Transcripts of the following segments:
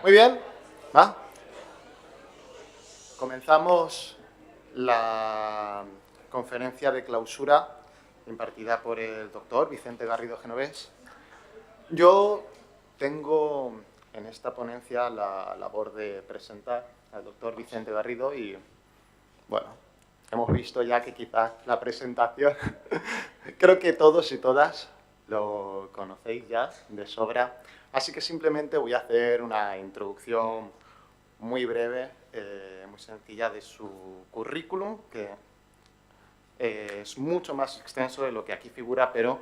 Muy bien, ¿va? Comenzamos la conferencia de clausura impartida por el doctor Vicente Garrido Genovés. Yo tengo en esta ponencia la labor de presentar al doctor Vicente Garrido y, bueno, hemos visto ya que quizás la presentación, creo que todos y todas lo conocéis ya de sobra, así que simplemente voy a hacer una introducción muy breve, muy sencilla de su currículum, que es mucho más extenso de lo que aquí figura, pero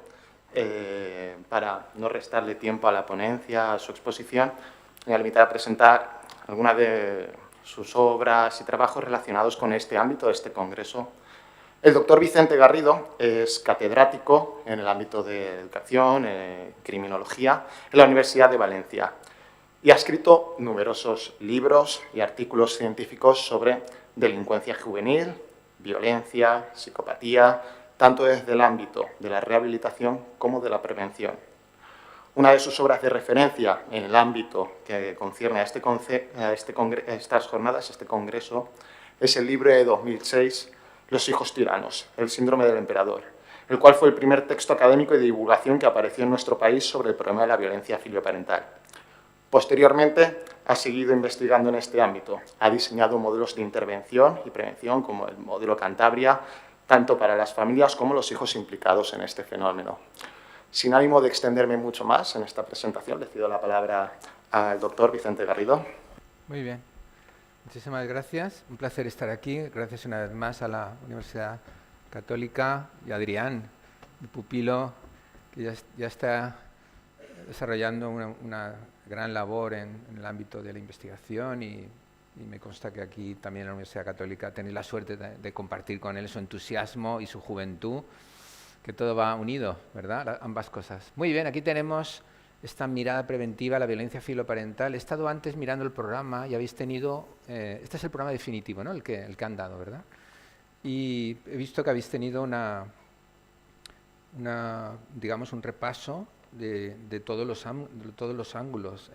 para no restarle tiempo a la ponencia, a su exposición, me voy a limitar a presentar algunas de sus obras y trabajos relacionados con este ámbito, de este congreso. El doctor Vicente Garrido es catedrático en el ámbito de educación, criminología, en la Universidad de Valencia y ha escrito numerosos libros y artículos científicos sobre delincuencia juvenil, violencia, psicopatía, tanto desde el ámbito de la rehabilitación como de la prevención. Una de sus obras de referencia en el ámbito que concierne a estas jornadas, este congreso, es el libro de 2006, Los hijos tiranos, el síndrome del emperador, el cual fue el primer texto académico y de divulgación que apareció en nuestro país sobre el problema de la violencia filioparental. Posteriormente, ha seguido investigando en este ámbito. Ha diseñado modelos de intervención y prevención, como el modelo Cantabria, tanto para las familias como los hijos implicados en este fenómeno. Sin ánimo de extenderme mucho más en esta presentación, le cedo la palabra al doctor Vicente Garrido. Muy bien. Muchísimas gracias. Un placer estar aquí. Gracias una vez más a la Universidad Católica y a Adrián, mi pupilo, que ya está desarrollando una gran labor en el ámbito de la investigación y me consta que aquí también en la Universidad Católica tenéis la suerte de compartir con él su entusiasmo y su juventud, que todo va unido, ¿verdad? Ambas cosas. Muy bien, aquí tenemos esta mirada preventiva a la violencia filoparental. He estado antes mirando el programa y habéis tenido, este es el programa definitivo, ¿no? el que han dado, ¿verdad? Y he visto que habéis tenido digamos, un repaso de todos los ángulos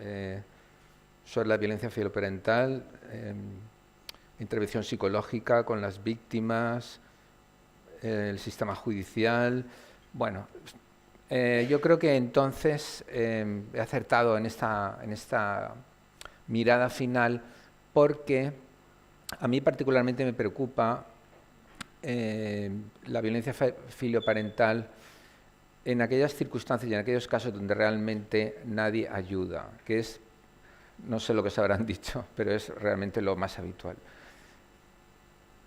sobre la violencia filoparental, intervención psicológica con las víctimas, el sistema judicial. Bueno, yo creo que entonces he acertado en esta mirada final, porque a mí particularmente me preocupa la violencia filioparental en aquellas circunstancias y en aquellos casos donde realmente nadie ayuda, que es, no sé lo que se habrán dicho, pero es realmente lo más habitual.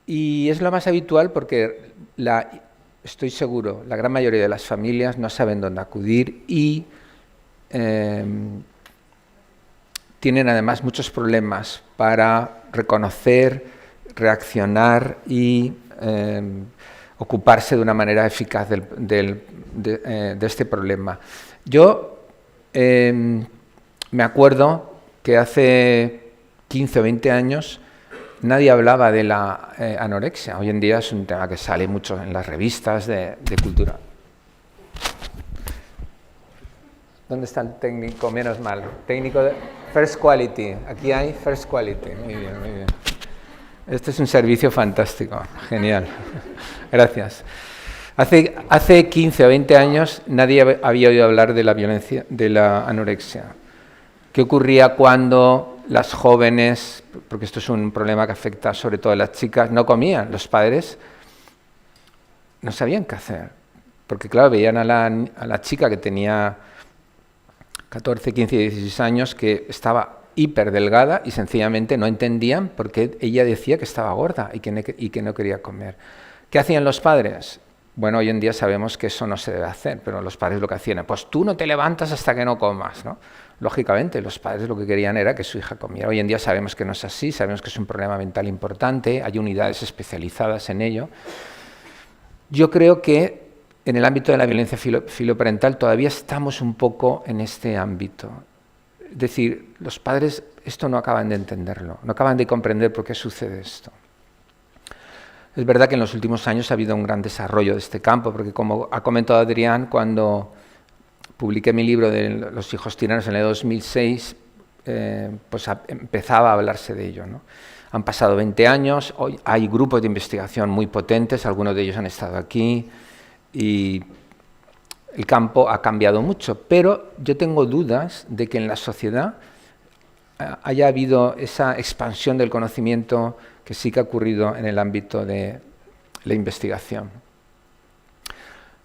Y es lo más habitual porque estoy seguro, la gran mayoría de las familias no saben dónde acudir y tienen además muchos problemas para reconocer, reaccionar y ocuparse de una manera eficaz de este problema. Yo me acuerdo que hace 15 o 20 años nadie hablaba de la anorexia. Hoy en día es un tema que sale mucho en las revistas de cultura. ¿Dónde está el técnico? Menos mal. Técnico de First Quality. Aquí hay First Quality. Muy bien, muy bien. Este es un servicio fantástico. Genial. Gracias. Hace 15 o 20 años nadie había oído hablar de la violencia, de la anorexia. ¿Qué ocurría cuando las jóvenes, porque esto es un problema que afecta sobre todo a las chicas, no comían? Los padres no sabían qué hacer, porque claro, veían a la chica que tenía 14, 15, 16 años, que estaba hiper delgada y sencillamente no entendían por qué ella decía que estaba gorda y que no quería comer. ¿Qué hacían los padres? Bueno, hoy en día sabemos que eso no se debe hacer, pero los padres lo que hacían era, pues tú no te levantas hasta que no comas, ¿no? Lógicamente, los padres lo que querían era que su hija comiera. Hoy en día sabemos que no es así, sabemos que es un problema mental importante, hay unidades especializadas en ello. Yo creo que en el ámbito de la violencia filoparental todavía estamos un poco en este ámbito. Es decir, los padres esto no acaban de entenderlo, no acaban de comprender por qué sucede esto. Es verdad que en los últimos años ha habido un gran desarrollo de este campo, porque como ha comentado Adrián, cuando publiqué mi libro de Los hijos tiranos en el 2006, pues empezaba a hablarse de ello, ¿no? Han pasado 20 años, hoy hay grupos de investigación muy potentes, algunos de ellos han estado aquí, y el campo ha cambiado mucho, pero yo tengo dudas de que en la sociedad haya habido esa expansión del conocimiento que sí que ha ocurrido en el ámbito de la investigación.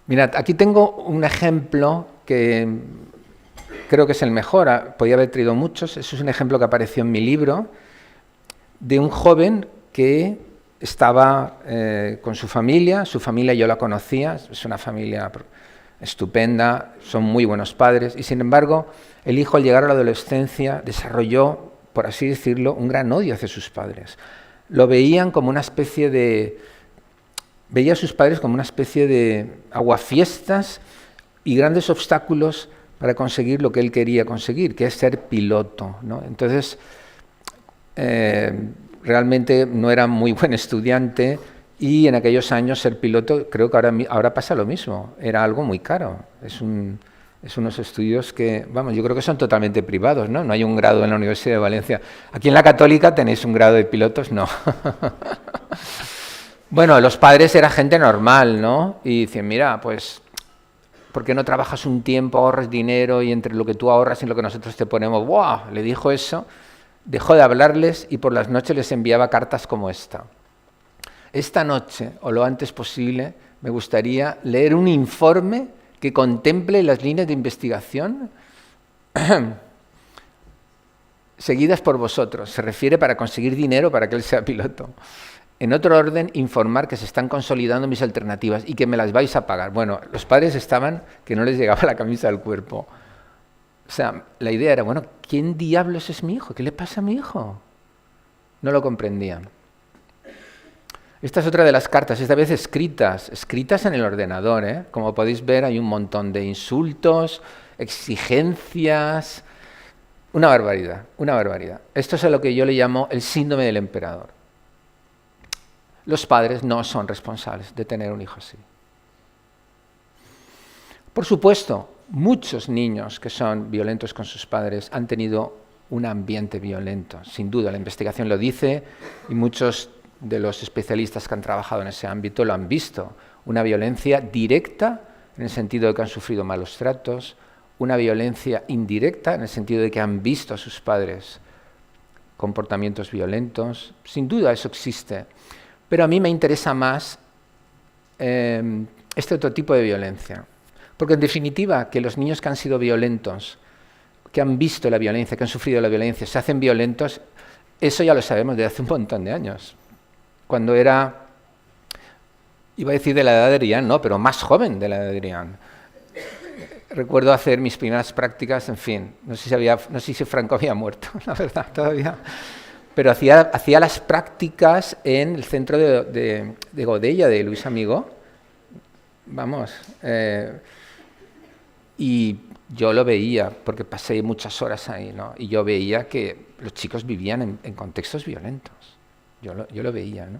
Mirad, aquí tengo un ejemplo que creo que es el mejor, podía haber traído muchos. Eso es un ejemplo que apareció en mi libro, de un joven que estaba con su familia yo la conocía, es una familia estupenda, son muy buenos padres, y sin embargo el hijo al llegar a la adolescencia desarrolló, por así decirlo, un gran odio hacia sus padres. Lo veían como una especie de... Veía a sus padres como una especie de aguafiestas y grandes obstáculos para conseguir lo que él quería conseguir, que es ser piloto, ¿no? Entonces, realmente no era muy buen estudiante y en aquellos años ser piloto, creo que ahora pasa lo mismo, era algo muy caro. Es unos estudios que, vamos, yo creo que son totalmente privados, ¿no? No hay un grado en la Universidad de Valencia. Aquí en la Católica tenéis un grado de pilotos, no. Bueno, los padres era gente normal, ¿no? Y dicen, mira, pues, ¿por qué no trabajas un tiempo, ahorras dinero y entre lo que tú ahorras y lo que nosotros te ponemos? ¡Buah! Le dijo eso, dejó de hablarles y por las noches les enviaba cartas como esta. Esta noche, o lo antes posible, me gustaría leer un informe que contemple las líneas de investigación seguidas por vosotros. Se refiere para conseguir dinero para que él sea piloto. En otro orden, informar que se están consolidando mis alternativas y que me las vais a pagar. Bueno, los padres estaban que no les llegaba la camisa al cuerpo. O sea, la idea era, bueno, ¿quién diablos es mi hijo? ¿Qué le pasa a mi hijo? No lo comprendían. Esta es otra de las cartas, esta vez escritas en el ordenador, ¿eh? Como podéis ver, hay un montón de insultos, exigencias, una barbaridad, una barbaridad. Esto es a lo que yo le llamo el síndrome del emperador. Los padres no son responsables de tener un hijo así. Por supuesto, muchos niños que son violentos con sus padres han tenido un ambiente violento, sin duda, la investigación lo dice y muchos de los especialistas que han trabajado en ese ámbito lo han visto. Una violencia directa, en el sentido de que han sufrido malos tratos, una violencia indirecta, en el sentido de que han visto a sus padres comportamientos violentos. Sin duda eso existe, pero a mí me interesa más este otro tipo de violencia. Porque en definitiva, que los niños que han sido violentos, que han visto la violencia, que han sufrido la violencia, se hacen violentos, eso ya lo sabemos desde hace un montón de años. Cuando era, iba a decir de la edad de Adrián, no, pero más joven de la edad de Adrián. Recuerdo hacer mis primeras prácticas, en fin, no sé si Franco había muerto, la verdad, todavía. Pero hacía las prácticas en el centro de Godella, de Luis Amigó. Vamos, y yo lo veía, porque pasé muchas horas ahí, ¿no? Y yo veía que los chicos vivían en contextos violentos. Yo lo veía, ¿no?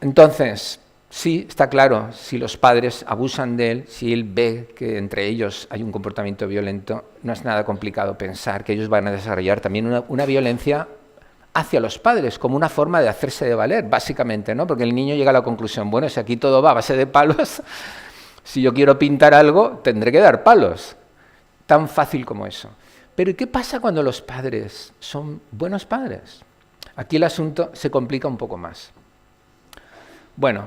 Entonces, sí, está claro, si los padres abusan de él, si él ve que entre ellos hay un comportamiento violento, no es nada complicado pensar que ellos van a desarrollar también una violencia hacia los padres, como una forma de hacerse de valer, básicamente, ¿no? Porque el niño llega a la conclusión, bueno, si aquí todo va a base de palos, si yo quiero pintar algo, tendré que dar palos. Tan fácil como eso. Pero ¿qué pasa cuando los padres son buenos padres? Aquí el asunto se complica un poco más. Bueno,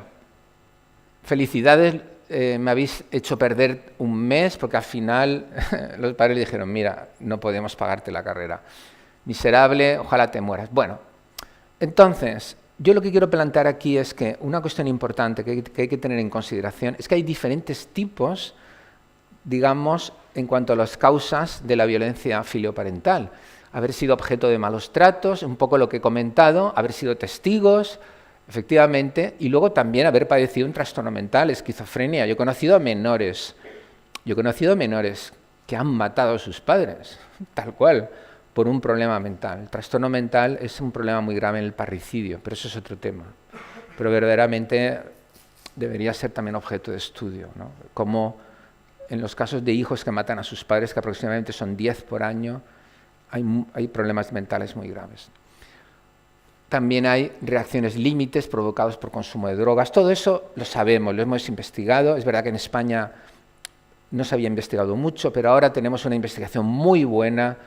felicidades, me habéis hecho perder un mes porque al final los padres le dijeron, mira, no podemos pagarte la carrera. Miserable, ojalá te mueras. Bueno, entonces, yo lo que quiero plantear aquí es que una cuestión importante que hay que tener en consideración es que hay diferentes tipos, digamos, en cuanto a las causas de la violencia filioparental. Haber sido objeto de malos tratos, un poco lo que he comentado, haber sido testigos, efectivamente, y luego también haber padecido un trastorno mental, esquizofrenia. Yo he conocido a menores que han matado a sus padres, tal cual, por un problema mental. El trastorno mental es un problema muy grave en el parricidio, pero eso es otro tema. Pero verdaderamente debería ser también objeto de estudio, ¿no? Como en los casos de hijos que matan a sus padres, que aproximadamente son 10 por año, hay problemas mentales muy graves. También hay reacciones límites provocadas por consumo de drogas. Todo eso lo sabemos, lo hemos investigado. Es verdad que en España no se había investigado mucho, pero ahora tenemos una investigación muy buena.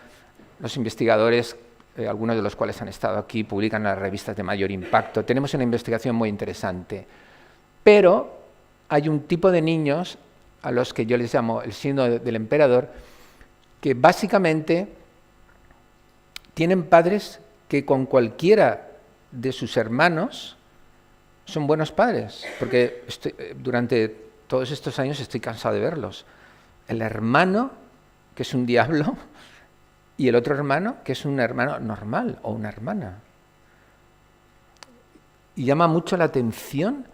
Los investigadores, algunos de los cuales han estado aquí, publican en las revistas de mayor impacto. Tenemos una investigación muy interesante. Pero hay un tipo de niños a los que yo les llamo el síndrome del emperador, que básicamente tienen padres que con cualquiera de sus hermanos son buenos padres, porque durante todos estos años estoy cansado de verlos. El hermano, que es un diablo, y el otro hermano, que es un hermano normal o una hermana. Y llama mucho la atención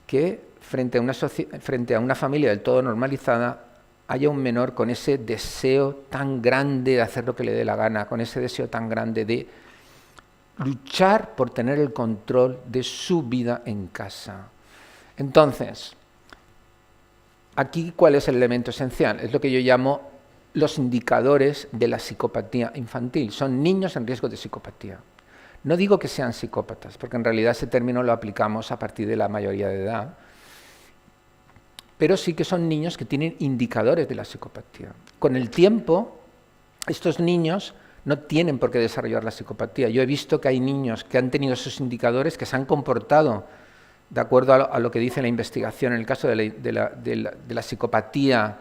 que frente a una familia del todo normalizada haya un menor con ese deseo tan grande de hacer lo que le dé la gana, con ese deseo tan grande de luchar por tener el control de su vida en casa. Entonces, aquí, ¿cuál es el elemento esencial? Es lo que yo llamo los indicadores de la psicopatía infantil. Son niños en riesgo de psicopatía. No digo que sean psicópatas, porque en realidad ese término lo aplicamos a partir de la mayoría de edad, pero sí que son niños que tienen indicadores de la psicopatía. Con el tiempo, estos niños no tienen por qué desarrollar la psicopatía. Yo he visto que hay niños que han tenido esos indicadores, que se han comportado de acuerdo a lo que dice la investigación. En el caso de la psicopatía,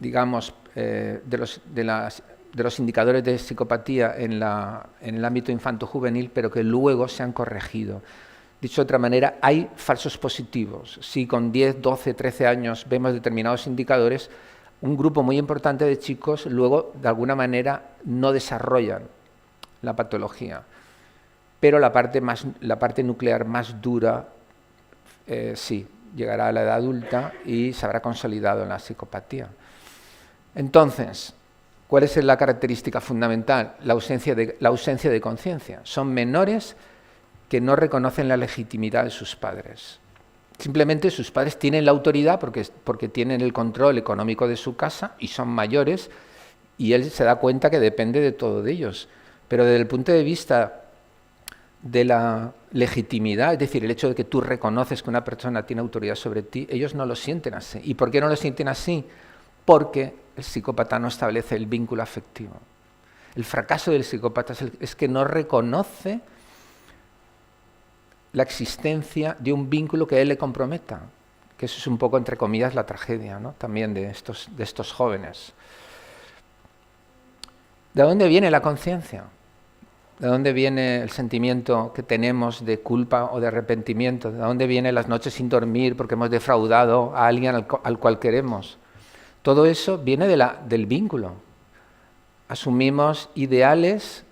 digamos, de los indicadores de psicopatía en el ámbito infanto-juvenil, pero que luego se han corregido. Dicho de otra manera, hay falsos positivos. Si con 10, 12, 13 años vemos determinados indicadores, un grupo muy importante de chicos luego, de alguna manera, no desarrollan la patología. Pero la parte nuclear más dura, sí, llegará a la edad adulta y se habrá consolidado en la psicopatía. Entonces, ¿cuál es la característica fundamental? La ausencia de conciencia. Son menores que no reconocen la legitimidad de sus padres. Simplemente sus padres tienen la autoridad porque tienen el control económico de su casa y son mayores, y él se da cuenta que depende de todo de ellos. Pero desde el punto de vista de la legitimidad, es decir, el hecho de que tú reconoces que una persona tiene autoridad sobre ti, ellos no lo sienten así. ¿Y por qué no lo sienten así? Porque el psicópata no establece el vínculo afectivo. El fracaso del psicópata es que no reconoce la existencia de un vínculo que a él le comprometa, que eso es un poco, entre comillas, la tragedia, ¿no?, también de estos jóvenes. ¿De dónde viene la conciencia? ¿De dónde viene el sentimiento que tenemos de culpa o de arrepentimiento? ¿De dónde vienen las noches sin dormir porque hemos defraudado a alguien al cual queremos? Todo eso viene del vínculo. Asumimos ideales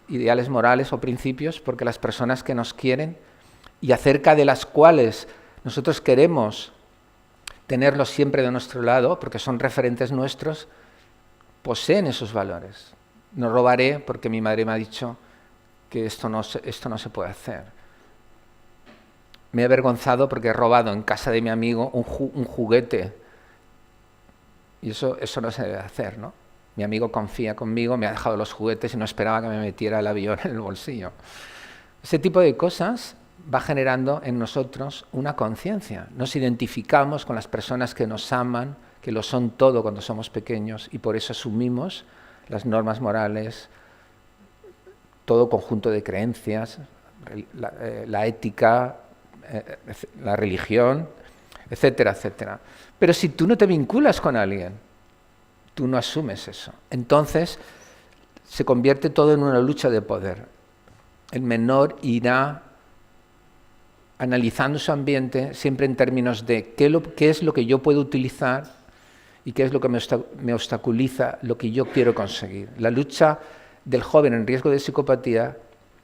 morales o principios porque las personas que nos quieren y acerca de las cuales nosotros queremos tenerlos siempre de nuestro lado, porque son referentes nuestros, poseen esos valores. No robaré porque mi madre me ha dicho que esto no se puede hacer. Me he avergonzado porque he robado en casa de mi amigo un juguete, y eso no se debe hacer, ¿no? Mi amigo confía conmigo, me ha dejado los juguetes y no esperaba que me metiera el avión en el bolsillo. Ese tipo de cosas va generando en nosotros una conciencia. Nos identificamos con las personas que nos aman, que lo son todo cuando somos pequeños, y por eso asumimos las normas morales, todo conjunto de creencias, la ética, la religión, etcétera, etcétera. Pero si tú no te vinculas con alguien, tú no asumes eso. Entonces se convierte todo en una lucha de poder. El menor irá analizando su ambiente siempre en términos de qué es lo que yo puedo utilizar y qué es lo que me obstaculiza lo que yo quiero conseguir. La lucha del joven en riesgo de psicopatía,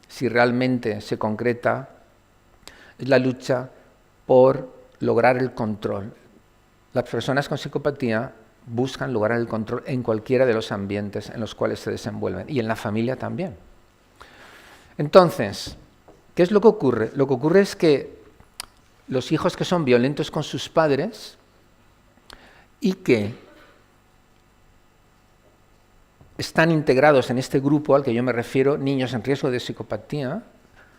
si realmente se concreta, es la lucha por lograr el control. Las personas con psicopatía buscan lograr el control en cualquiera de los ambientes en los cuales se desenvuelven, y en la familia también. Entonces, ¿qué es lo que ocurre? Lo que ocurre es que los hijos que son violentos con sus padres y que están integrados en este grupo al que yo me refiero, niños en riesgo de psicopatía.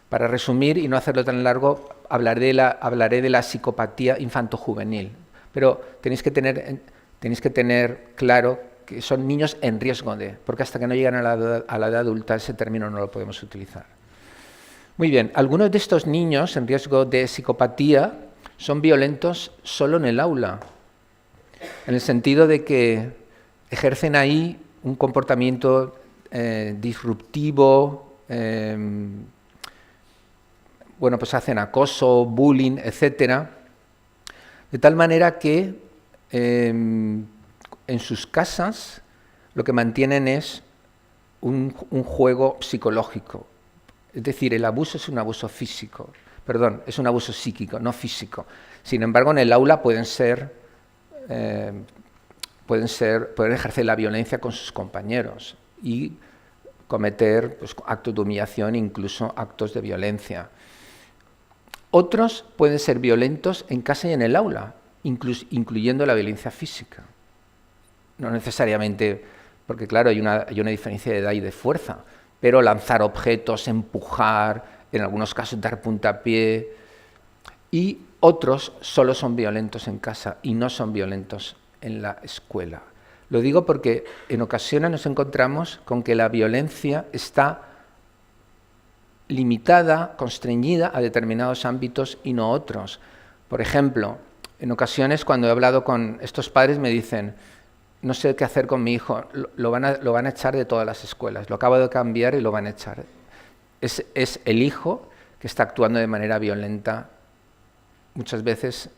Para resumir y no hacerlo tan largo, hablaré de la psicopatía infantojuvenil. Pero tenéis que tener claro que son niños en riesgo de, porque hasta que no llegan a la edad adulta ese término no lo podemos utilizar. Muy bien, algunos de estos niños en riesgo de psicopatía son violentos solo en el aula, en el sentido de que ejercen ahí un comportamiento disruptivo, bueno, pues hacen acoso, bullying, etcétera, de tal manera que en sus casas lo que mantienen es un juego psicológico. Es decir, el abuso es un abuso físico, perdón, es un abuso psíquico, no físico. Sin embargo, en el aula pueden ejercer la violencia con sus compañeros y cometer pues, actos de humillación, incluso actos de violencia. Otros pueden ser violentos en casa y en el aula, incluyendo la violencia física. No necesariamente, porque claro, hay una diferencia de edad y de fuerza, pero lanzar objetos, empujar, en algunos casos dar puntapié, y otros solo son violentos en casa y no son violentos en la escuela. Lo digo porque en ocasiones nos encontramos con que la violencia está limitada, constreñida a determinados ámbitos y no otros. Por ejemplo, en ocasiones cuando he hablado con estos padres me dicen, no sé qué hacer con mi hijo, lo van a echar de todas las escuelas, lo acabo de cambiar y lo van a echar. Es el hijo que está actuando de manera violenta muchas veces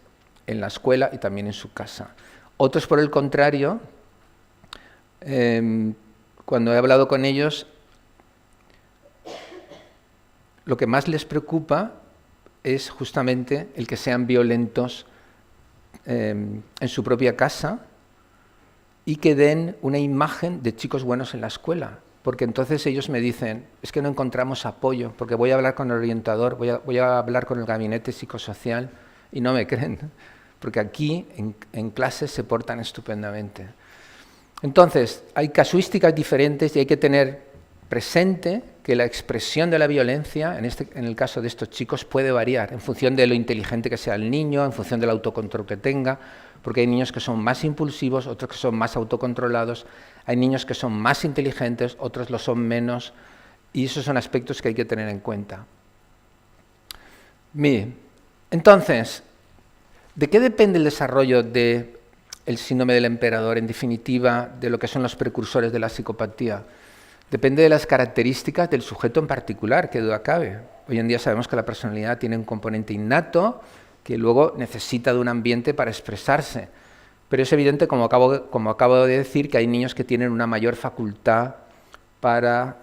en la escuela y también en su casa. Otros, por el contrario, cuando he hablado con ellos, lo que más les preocupa es justamente el que sean violentos en su propia casa y que den una imagen de chicos buenos en la escuela. Porque entonces ellos me dicen, es que no encontramos apoyo, porque voy a hablar con el orientador, voy a hablar con el gabinete psicosocial y no me creen, porque aquí en clases se portan estupendamente. Entonces, hay casuísticas diferentes y hay que tener presente que la expresión de la violencia, en el caso de estos chicos, puede variar en función de lo inteligente que sea el niño, en función del autocontrol que tenga, porque hay niños que son más impulsivos, otros que son más autocontrolados, hay niños que son más inteligentes, otros lo son menos, y esos son aspectos que hay que tener en cuenta. Bien, entonces, ¿de qué depende el desarrollo del síndrome del emperador, en definitiva, de lo que son los precursores de la psicopatía? Depende de las características del sujeto en particular, que duda cabe. Hoy en día sabemos que la personalidad tiene un componente innato que luego necesita de un ambiente para expresarse. Pero es evidente, como acabo de decir, que hay niños que tienen una mayor facultad para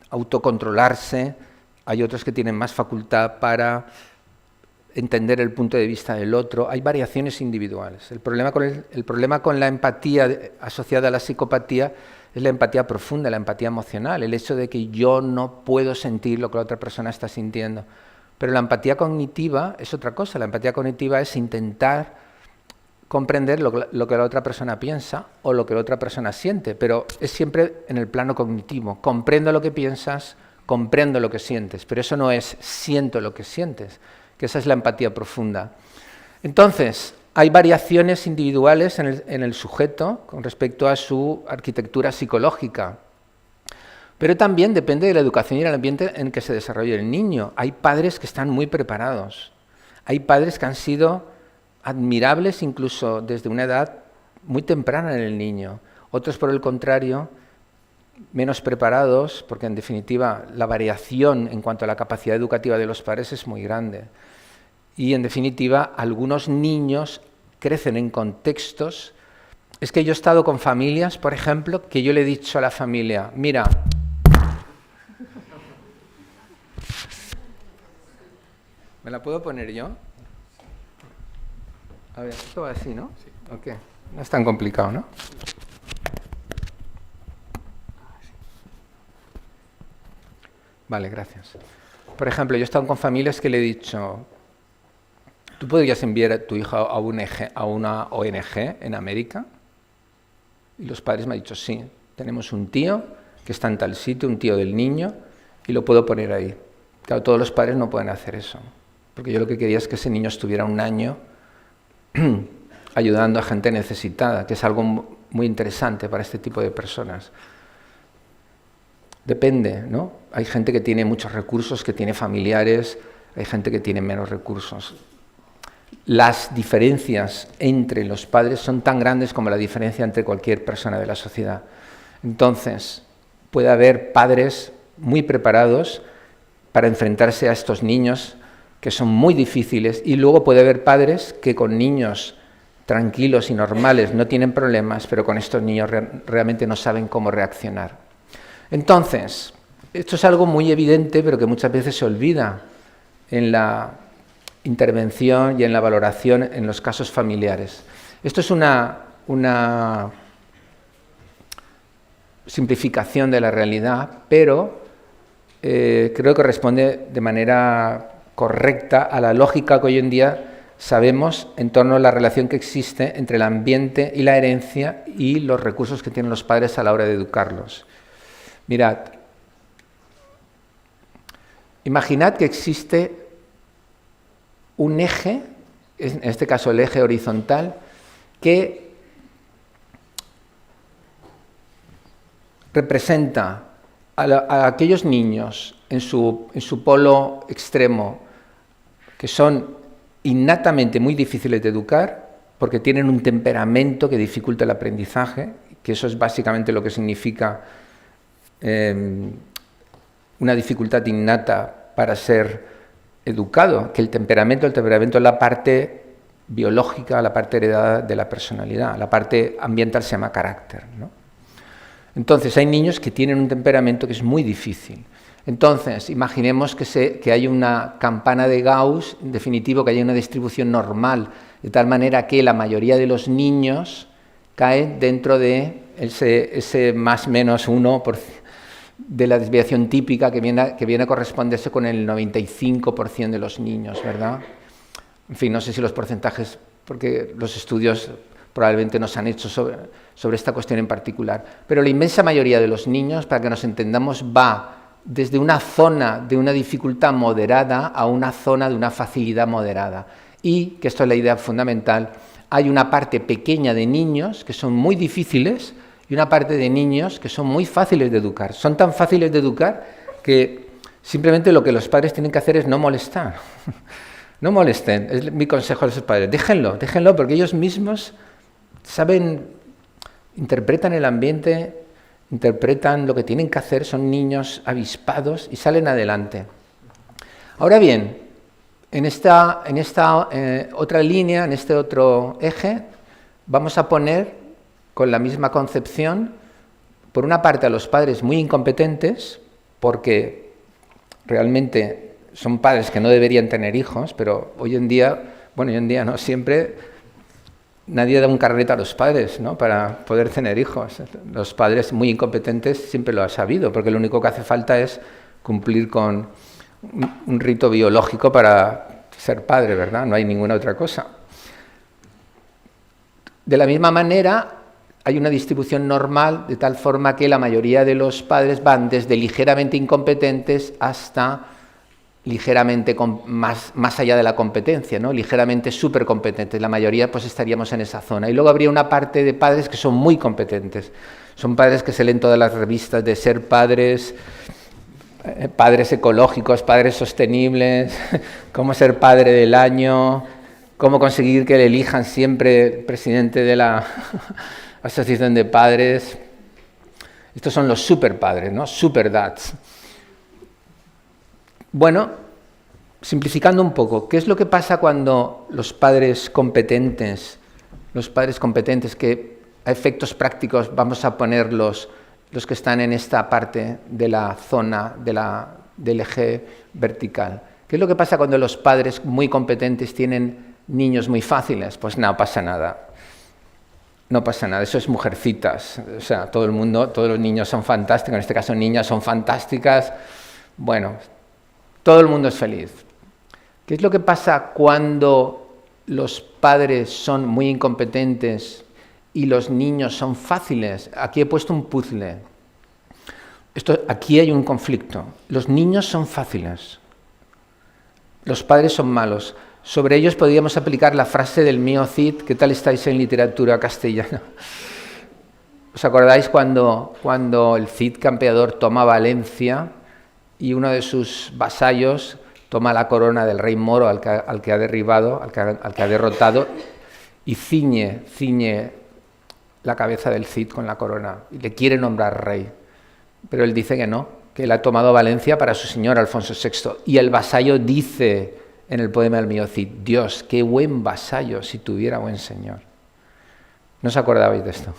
autocontrolarse, hay otros que tienen más facultad para entender el punto de vista del otro. Hay variaciones individuales. El problema con la empatía asociada a la psicopatía es la empatía profunda, la empatía emocional, el hecho de que yo no puedo sentir lo que la otra persona está sintiendo. Pero la empatía cognitiva es otra cosa. La empatía cognitiva es intentar comprender lo que la otra persona piensa o lo que la otra persona siente, pero es siempre en el plano cognitivo. Comprendo lo que piensas, comprendo lo que sientes, pero eso no es siento lo que sientes, que esa es la empatía profunda. Entonces, hay variaciones individuales en el sujeto con respecto a su arquitectura psicológica, pero también depende de la educación y el ambiente en que se desarrolle el niño. Hay padres que están muy preparados, hay padres que han sido admirables incluso desde una edad muy temprana en el niño, otros por el contrario, menos preparados, porque en definitiva la variación en cuanto a la capacidad educativa de los padres es muy grande. Y en definitiva, algunos niños crecen en contextos. Es que yo he estado con familias, por ejemplo, que yo le he dicho a la familia, mira, ¿me la puedo poner yo? A ver, esto va así, ¿no? Sí. Ok, no es tan complicado, ¿no? Vale, gracias. Por ejemplo, yo he estado con familias que le he dicho, ¿tú podrías enviar a tu hija a una ONG en América? Y los padres me han dicho, sí, tenemos un tío que está en tal sitio, un tío del niño, y lo puedo poner ahí. Claro, todos los padres no pueden hacer eso, porque yo lo que quería es que ese niño estuviera un año ayudando a gente necesitada, que es algo muy interesante para este tipo de personas. Depende, ¿no? Hay gente que tiene muchos recursos, que tiene familiares, hay gente que tiene menos recursos. Las diferencias entre los padres son tan grandes como la diferencia entre cualquier persona de la sociedad. Entonces, puede haber padres muy preparados para enfrentarse a estos niños que son muy difíciles, y luego puede haber padres que con niños tranquilos y normales no tienen problemas, pero con estos niños realmente no saben cómo reaccionar. Entonces, esto es algo muy evidente, pero que muchas veces se olvida en la intervención y en la valoración en los casos familiares. Esto es una simplificación de la realidad, pero creo que responde de manera correcta a la lógica que hoy en día sabemos en torno a la relación que existe entre el ambiente y la herencia y los recursos que tienen los padres a la hora de educarlos. Mirad, imaginad que existe un eje, en este caso el eje horizontal, que representa a aquellos niños en su polo extremo que son innatamente muy difíciles de educar porque tienen un temperamento que dificulta el aprendizaje, que eso es básicamente lo que significa una dificultad innata para ser educado, que el temperamento es la parte biológica, la parte heredada de la personalidad, la parte ambiental se llama carácter, ¿no? Entonces hay niños que tienen un temperamento que es muy difícil. Entonces, imaginemos que hay una campana de Gauss, en definitivo, que haya una distribución normal, de tal manera que la mayoría de los niños caen dentro de ese más menos 1% de la desviación típica que viene a corresponderse con el 95% de los niños, ¿verdad? En fin, no sé si los porcentajes, porque los estudios probablemente no se han hecho sobre esta cuestión en particular, pero la inmensa mayoría de los niños, para que nos entendamos, va desde una zona de una dificultad moderada a una zona de una facilidad moderada. Y, que esto es la idea fundamental, hay una parte pequeña de niños que son muy difíciles y una parte de niños que son muy fáciles de educar. Son tan fáciles de educar que simplemente lo que los padres tienen que hacer es no molestar. No molesten, es mi consejo a los padres. Déjenlo, porque ellos mismos saben, interpretan el ambiente, interpretan lo que tienen que hacer, son niños avispados y salen adelante. Ahora bien, en esta otra línea, en este otro eje, vamos a poner con la misma concepción, por una parte a los padres muy incompetentes, porque realmente son padres que no deberían tener hijos, pero hoy en día no siempre, nadie da un carnet a los padres, ¿no?, para poder tener hijos. Los padres muy incompetentes siempre lo han sabido, porque lo único que hace falta es cumplir con un rito biológico para ser padre, ¿verdad? No hay ninguna otra cosa. De la misma manera, hay una distribución normal, de tal forma que la mayoría de los padres van desde ligeramente incompetentes hasta ligeramente más allá de la competencia, ¿no?, ligeramente supercompetentes. La mayoría pues estaríamos en esa zona. Y luego habría una parte de padres que son muy competentes. Son padres que se leen todas las revistas de ser padres, padres ecológicos, padres sostenibles, cómo ser padre del año, cómo conseguir que le elijan siempre presidente de la asociación de padres. Estos son los super padres, ¿no? Super dads. Bueno, simplificando un poco, ¿qué es lo que pasa cuando los padres competentes, que a efectos prácticos vamos a poner los que están en esta parte de la zona del eje vertical? ¿Qué es lo que pasa cuando los padres muy competentes tienen niños muy fáciles? Pues no pasa nada. No pasa nada, eso es Mujercitas. O sea, todos los niños son fantásticos, en este caso niñas son fantásticas. Bueno, todo el mundo es feliz. ¿Qué es lo que pasa cuando los padres son muy incompetentes y los niños son fáciles. Aquí he puesto un puzzle. Aquí hay un conflicto. Los niños son fáciles. Los padres son malos. Sobre ellos podríamos aplicar la frase del mío Cid. ¿Qué tal estáis en literatura castellana? ¿Os acordáis cuando el Cid campeador toma Valencia y uno de sus vasallos toma la corona del rey moro al que ha derribado, al que ha derrotado, y ciñe la cabeza del Cid con la corona y le quiere nombrar rey? Pero él dice que no, que él ha tomado Valencia para su señor Alfonso VI. Y el vasallo dice en el poema del mío Cid: Dios, qué buen vasallo si tuviera buen señor. ¿No os acordabais de esto?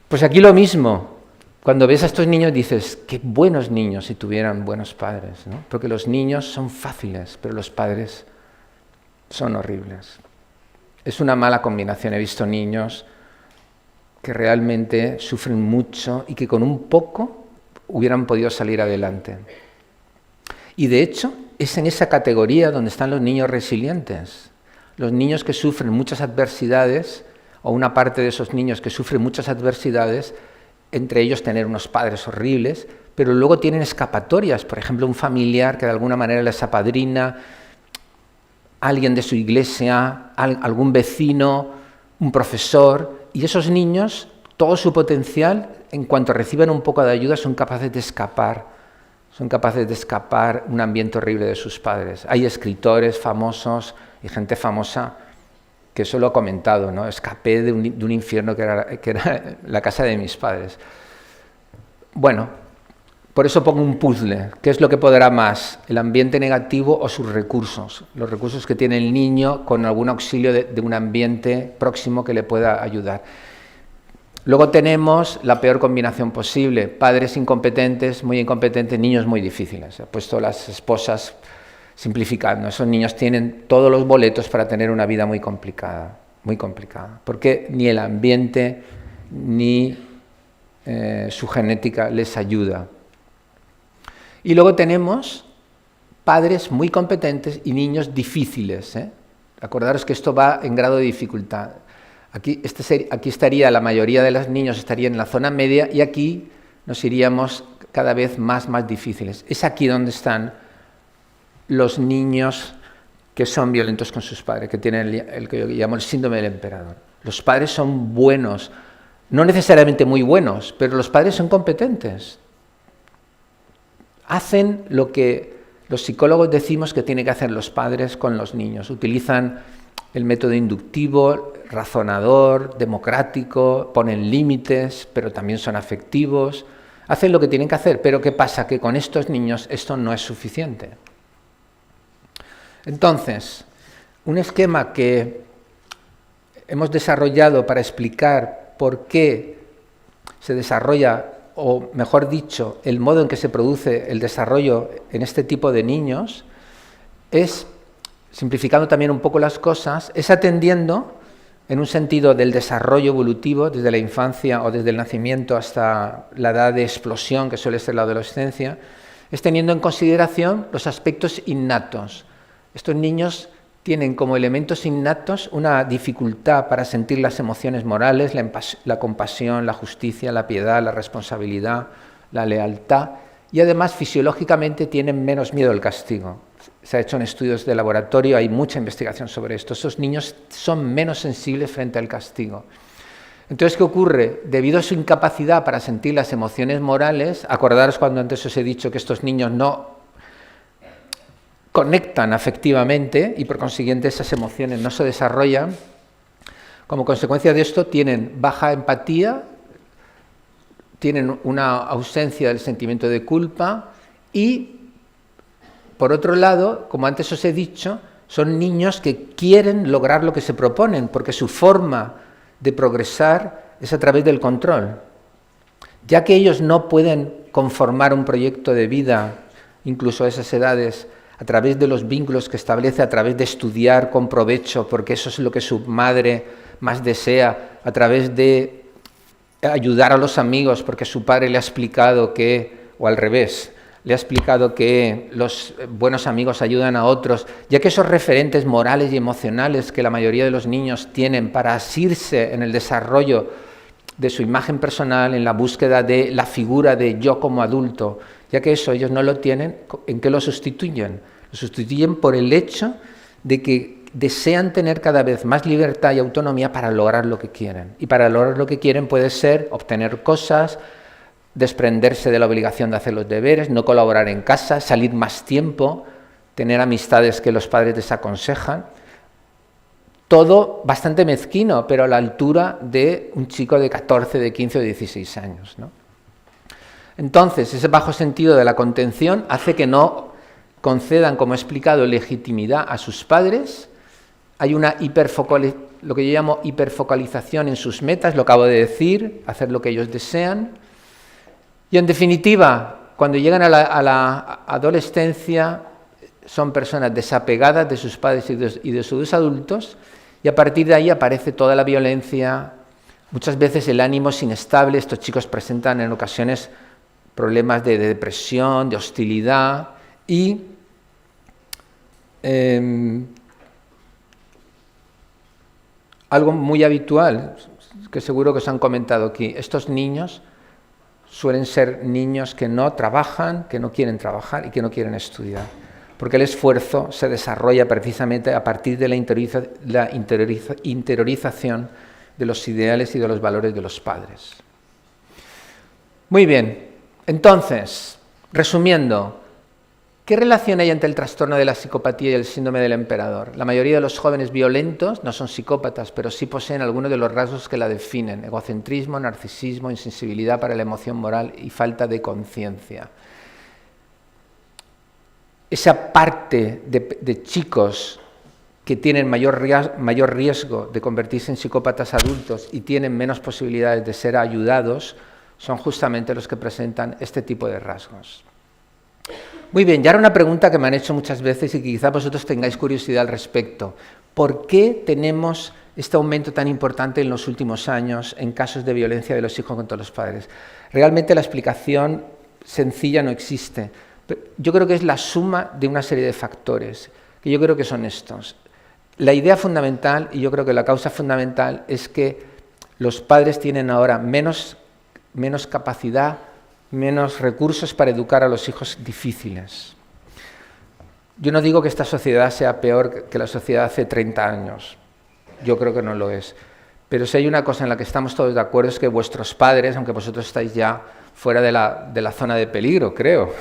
Pues aquí lo mismo. Cuando ves a estos niños dices, qué buenos niños si tuvieran buenos padres, ¿no? Porque los niños son fáciles, pero los padres son horribles. Es una mala combinación. He visto niños que realmente sufren mucho y que con un poco hubieran podido salir adelante. Y de hecho, es en esa categoría donde están los niños resilientes. Los niños que sufren muchas adversidades, o una parte de esos niños que sufren muchas adversidades, entre ellos tener unos padres horribles, pero luego tienen escapatorias. Por ejemplo, un familiar que de alguna manera les apadrina, alguien de su iglesia, algún vecino, un profesor, y esos niños, todo su potencial, en cuanto reciben un poco de ayuda, son capaces de escapar un ambiente horrible de sus padres. Hay escritores famosos y gente famosa que eso lo ha comentado, ¿no? Escapé de un infierno que era la casa de mis padres. Bueno, por eso pongo un puzzle. ¿Qué es lo que podrá más? ¿El ambiente negativo o sus recursos? Los recursos que tiene el niño con algún auxilio de un ambiente próximo que le pueda ayudar. Luego tenemos la peor combinación posible: padres incompetentes, muy incompetentes, niños muy difíciles. He puesto las esposas simplificando. Esos niños tienen todos los boletos para tener una vida muy complicada, porque ni el ambiente ni su genética les ayuda. Y luego tenemos padres muy competentes y niños difíciles, ¿eh? Acordaros que esto va en grado de dificultad. Aquí estaría la mayoría de los niños estarían en la zona media y aquí nos iríamos cada vez más difíciles. Es aquí donde están los niños que son violentos con sus padres, que tienen el que yo llamo el síndrome del emperador. Los padres son buenos, no necesariamente muy buenos, pero los padres son competentes. Hacen lo que los psicólogos decimos que tienen que hacer los padres con los niños. Utilizan el método inductivo, razonador, democrático, ponen límites, pero también son afectivos. Hacen lo que tienen que hacer, pero ¿qué pasa? Que con estos niños esto no es suficiente. Entonces, un esquema que hemos desarrollado para explicar por qué se desarrolla, o mejor dicho, el modo en que se produce el desarrollo en este tipo de niños, es, simplificando también un poco las cosas, es atendiendo en un sentido del desarrollo evolutivo desde la infancia o desde el nacimiento hasta la edad de explosión, que suele ser la adolescencia, es teniendo en consideración los aspectos innatos. Estos niños tienen como elementos innatos una dificultad para sentir las emociones morales, la compasión, la justicia, la piedad, la responsabilidad, la lealtad, y además fisiológicamente tienen menos miedo al castigo. Se ha hecho en estudios de laboratorio, hay mucha investigación sobre esto. Esos niños son menos sensibles frente al castigo. Entonces, ¿qué ocurre? Debido a su incapacidad para sentir las emociones morales, acordaros cuando antes os he dicho que estos niños no conectan afectivamente y por consiguiente esas emociones no se desarrollan. Como consecuencia de esto tienen baja empatía, tienen una ausencia del sentimiento de culpa y, por otro lado, como antes os he dicho, son niños que quieren lograr lo que se proponen porque su forma de progresar es a través del control. Ya que ellos no pueden conformar un proyecto de vida, incluso a esas edades, a través de los vínculos que establece, a través de estudiar con provecho, porque eso es lo que su madre más desea, a través de ayudar a los amigos, porque su padre le ha explicado que, o al revés, le ha explicado que los buenos amigos ayudan a otros, ya que esos referentes morales y emocionales que la mayoría de los niños tienen para asirse en el desarrollo de su imagen personal, en la búsqueda de la figura de yo como adulto, ya que eso ellos no lo tienen, ¿en qué lo sustituyen? Lo sustituyen por el hecho de que desean tener cada vez más libertad y autonomía para lograr lo que quieren. Y para lograr lo que quieren puede ser obtener cosas, desprenderse de la obligación de hacer los deberes, no colaborar en casa, salir más tiempo, tener amistades que los padres desaconsejan. Todo bastante mezquino, pero a la altura de un chico de 14, de 15 o 16 años, ¿no? Entonces, ese bajo sentido de la contención hace que no concedan, como he explicado, legitimidad a sus padres. Hay una lo que yo llamo hiperfocalización en sus metas, lo acabo de decir, hacer lo que ellos desean. Y en definitiva, cuando llegan a la adolescencia, son personas desapegadas de sus padres y de sus adultos, y a partir de ahí aparece toda la violencia. Muchas veces el ánimo es inestable. Estos chicos presentan en ocasiones problemas de depresión, de hostilidad y algo muy habitual, que seguro que os han comentado aquí, estos niños suelen ser niños que no trabajan, que no quieren trabajar y que no quieren estudiar, porque el esfuerzo se desarrolla precisamente a partir de la interiorización de los ideales y de los valores de los padres. Muy bien, entonces, resumiendo, ¿qué relación hay entre el trastorno de la psicopatía y el síndrome del emperador? La mayoría de los jóvenes violentos no son psicópatas, pero sí poseen algunos de los rasgos que la definen: egocentrismo, narcisismo, insensibilidad para la emoción moral y falta de conciencia. Esa parte de chicos que tienen mayor riesgo de convertirse en psicópatas adultos y tienen menos posibilidades de ser ayudados son justamente los que presentan este tipo de rasgos. Muy bien, y ahora una pregunta que me han hecho muchas veces y que quizá vosotros tengáis curiosidad al respecto. ¿Por qué tenemos este aumento tan importante en los últimos años en casos de violencia de los hijos contra los padres? Realmente la explicación sencilla no existe. Yo creo que es la suma de una serie de factores, que yo creo que son estos. La idea fundamental, y yo creo que la causa fundamental, es que los padres tienen ahora menos capacidad, menos recursos para educar a los hijos difíciles. Yo no digo que esta sociedad sea peor que la sociedad hace 30 años. Yo creo que no lo es. Pero si hay una cosa en la que estamos todos de acuerdo es que vuestros padres, aunque vosotros estáis ya fuera de la zona de peligro, creo.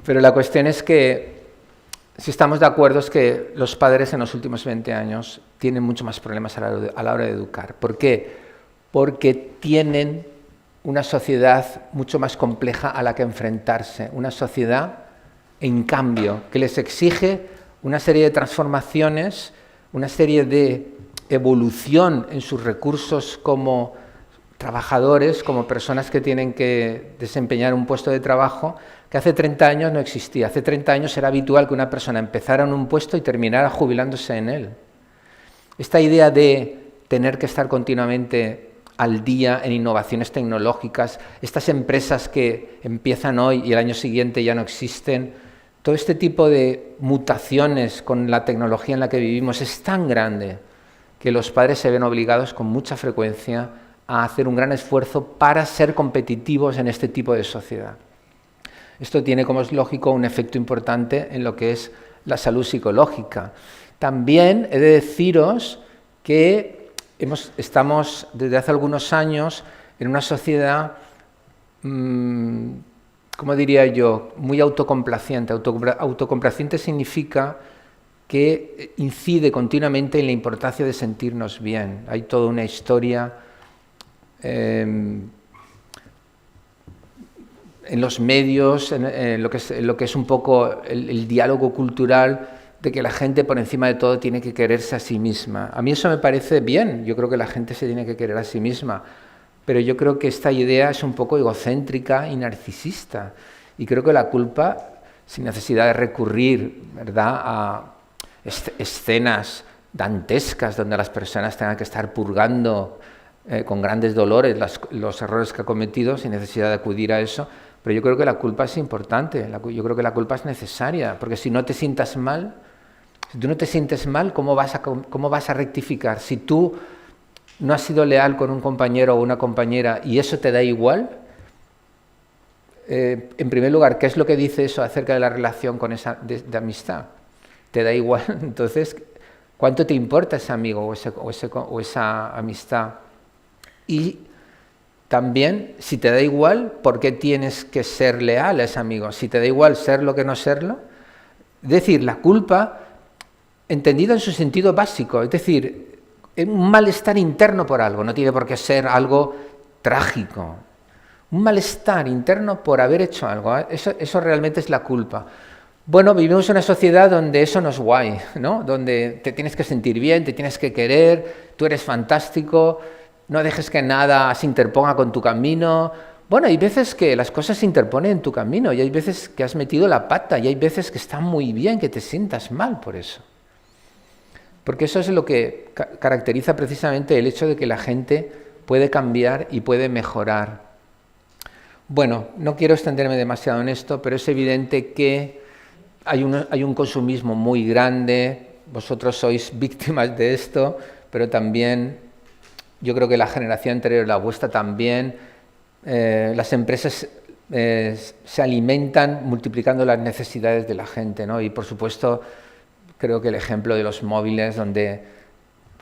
Pero la cuestión es que si estamos de acuerdo es que los padres en los últimos 20 años tienen mucho más problemas a la hora de educar. ¿Por qué? Porque tienen una sociedad mucho más compleja a la que enfrentarse, una sociedad, en cambio, que les exige una serie de transformaciones, una serie de evolución en sus recursos como trabajadores, como personas que tienen que desempeñar un puesto de trabajo, que hace 30 años no existía. Hace 30 años era habitual que una persona empezara en un puesto y terminara jubilándose en él. Esta idea de tener que estar continuamente al día en innovaciones tecnológicas, estas empresas que empiezan hoy y el año siguiente ya no existen, todo este tipo de mutaciones con la tecnología en la que vivimos es tan grande que los padres se ven obligados con mucha frecuencia a hacer un gran esfuerzo para ser competitivos en este tipo de sociedad. Esto tiene, como es lógico, un efecto importante en lo que es la salud psicológica. También he de deciros que estamos desde hace algunos años en una sociedad, ¿cómo diría yo?, muy autocomplaciente. Autocomplaciente significa que incide continuamente en la importancia de sentirnos bien. Hay toda una historia en los medios, en lo que es un poco el diálogo cultural, de que la gente por encima de todo tiene que quererse a sí misma. A mí eso me parece bien, yo creo que la gente se tiene que querer a sí misma, pero yo creo que esta idea es un poco egocéntrica y narcisista, y creo que la culpa, sin necesidad de recurrir, ¿verdad?, a escenas dantescas donde las personas tengan que estar purgando con grandes dolores los errores que ha cometido, sin necesidad de acudir a eso, Pero yo creo que la culpa es importante, yo creo que la culpa es necesaria, porque si no te sientas mal, si tú no te sientes mal, ¿cómo vas a rectificar? Si tú no has sido leal con un compañero o una compañera y eso te da igual, en primer lugar, ¿qué es lo que dice eso acerca de la relación con de amistad? ¿Te da igual? Entonces, ¿cuánto te importa ese amigo o esa amistad? Y también, si te da igual, ¿por qué tienes que ser leal a ese amigo? Si te da igual serlo que no serlo. Es decir, la culpa, entendida en su sentido básico, es decir, un malestar interno por algo, no tiene por qué ser algo trágico. Un malestar interno por haber hecho algo, eso realmente es la culpa. Bueno, vivimos en una sociedad donde eso no es guay, ¿no? Donde te tienes que sentir bien, te tienes que querer, tú eres fantástico, no dejes que nada se interponga con tu camino. Bueno, hay veces que las cosas se interponen en tu camino y hay veces que has metido la pata y hay veces que está muy bien que te sientas mal por eso. Porque eso es lo que caracteriza precisamente el hecho de que la gente puede cambiar y puede mejorar. Bueno, no quiero extenderme demasiado en esto, pero es evidente que hay un consumismo muy grande, vosotros sois víctimas de esto, pero también yo creo que la generación anterior, la vuestra también, las empresas se alimentan multiplicando las necesidades de la gente, ¿no? Y por supuesto, creo que el ejemplo de los móviles, donde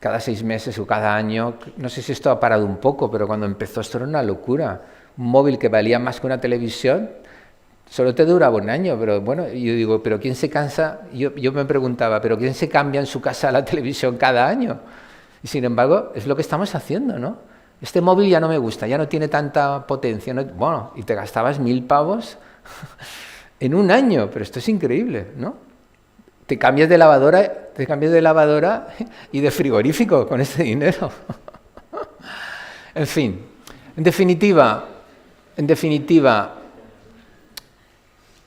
cada 6 meses o cada año, no sé si esto ha parado un poco, pero cuando empezó esto era una locura. Un móvil que valía más que una televisión, solo te duraba un año, pero bueno, yo digo, ¿pero quién se cansa? Yo me preguntaba, ¿pero quién se cambia en su casa la televisión cada año? Y sin embargo, es lo que estamos haciendo, ¿no? Este móvil ya no me gusta, ya no tiene tanta potencia, ¿no? Bueno, y te gastabas 1.000 pavos en un año, pero esto es increíble, ¿no? Te cambias de lavadora y de frigorífico con ese dinero. En fin, en definitiva,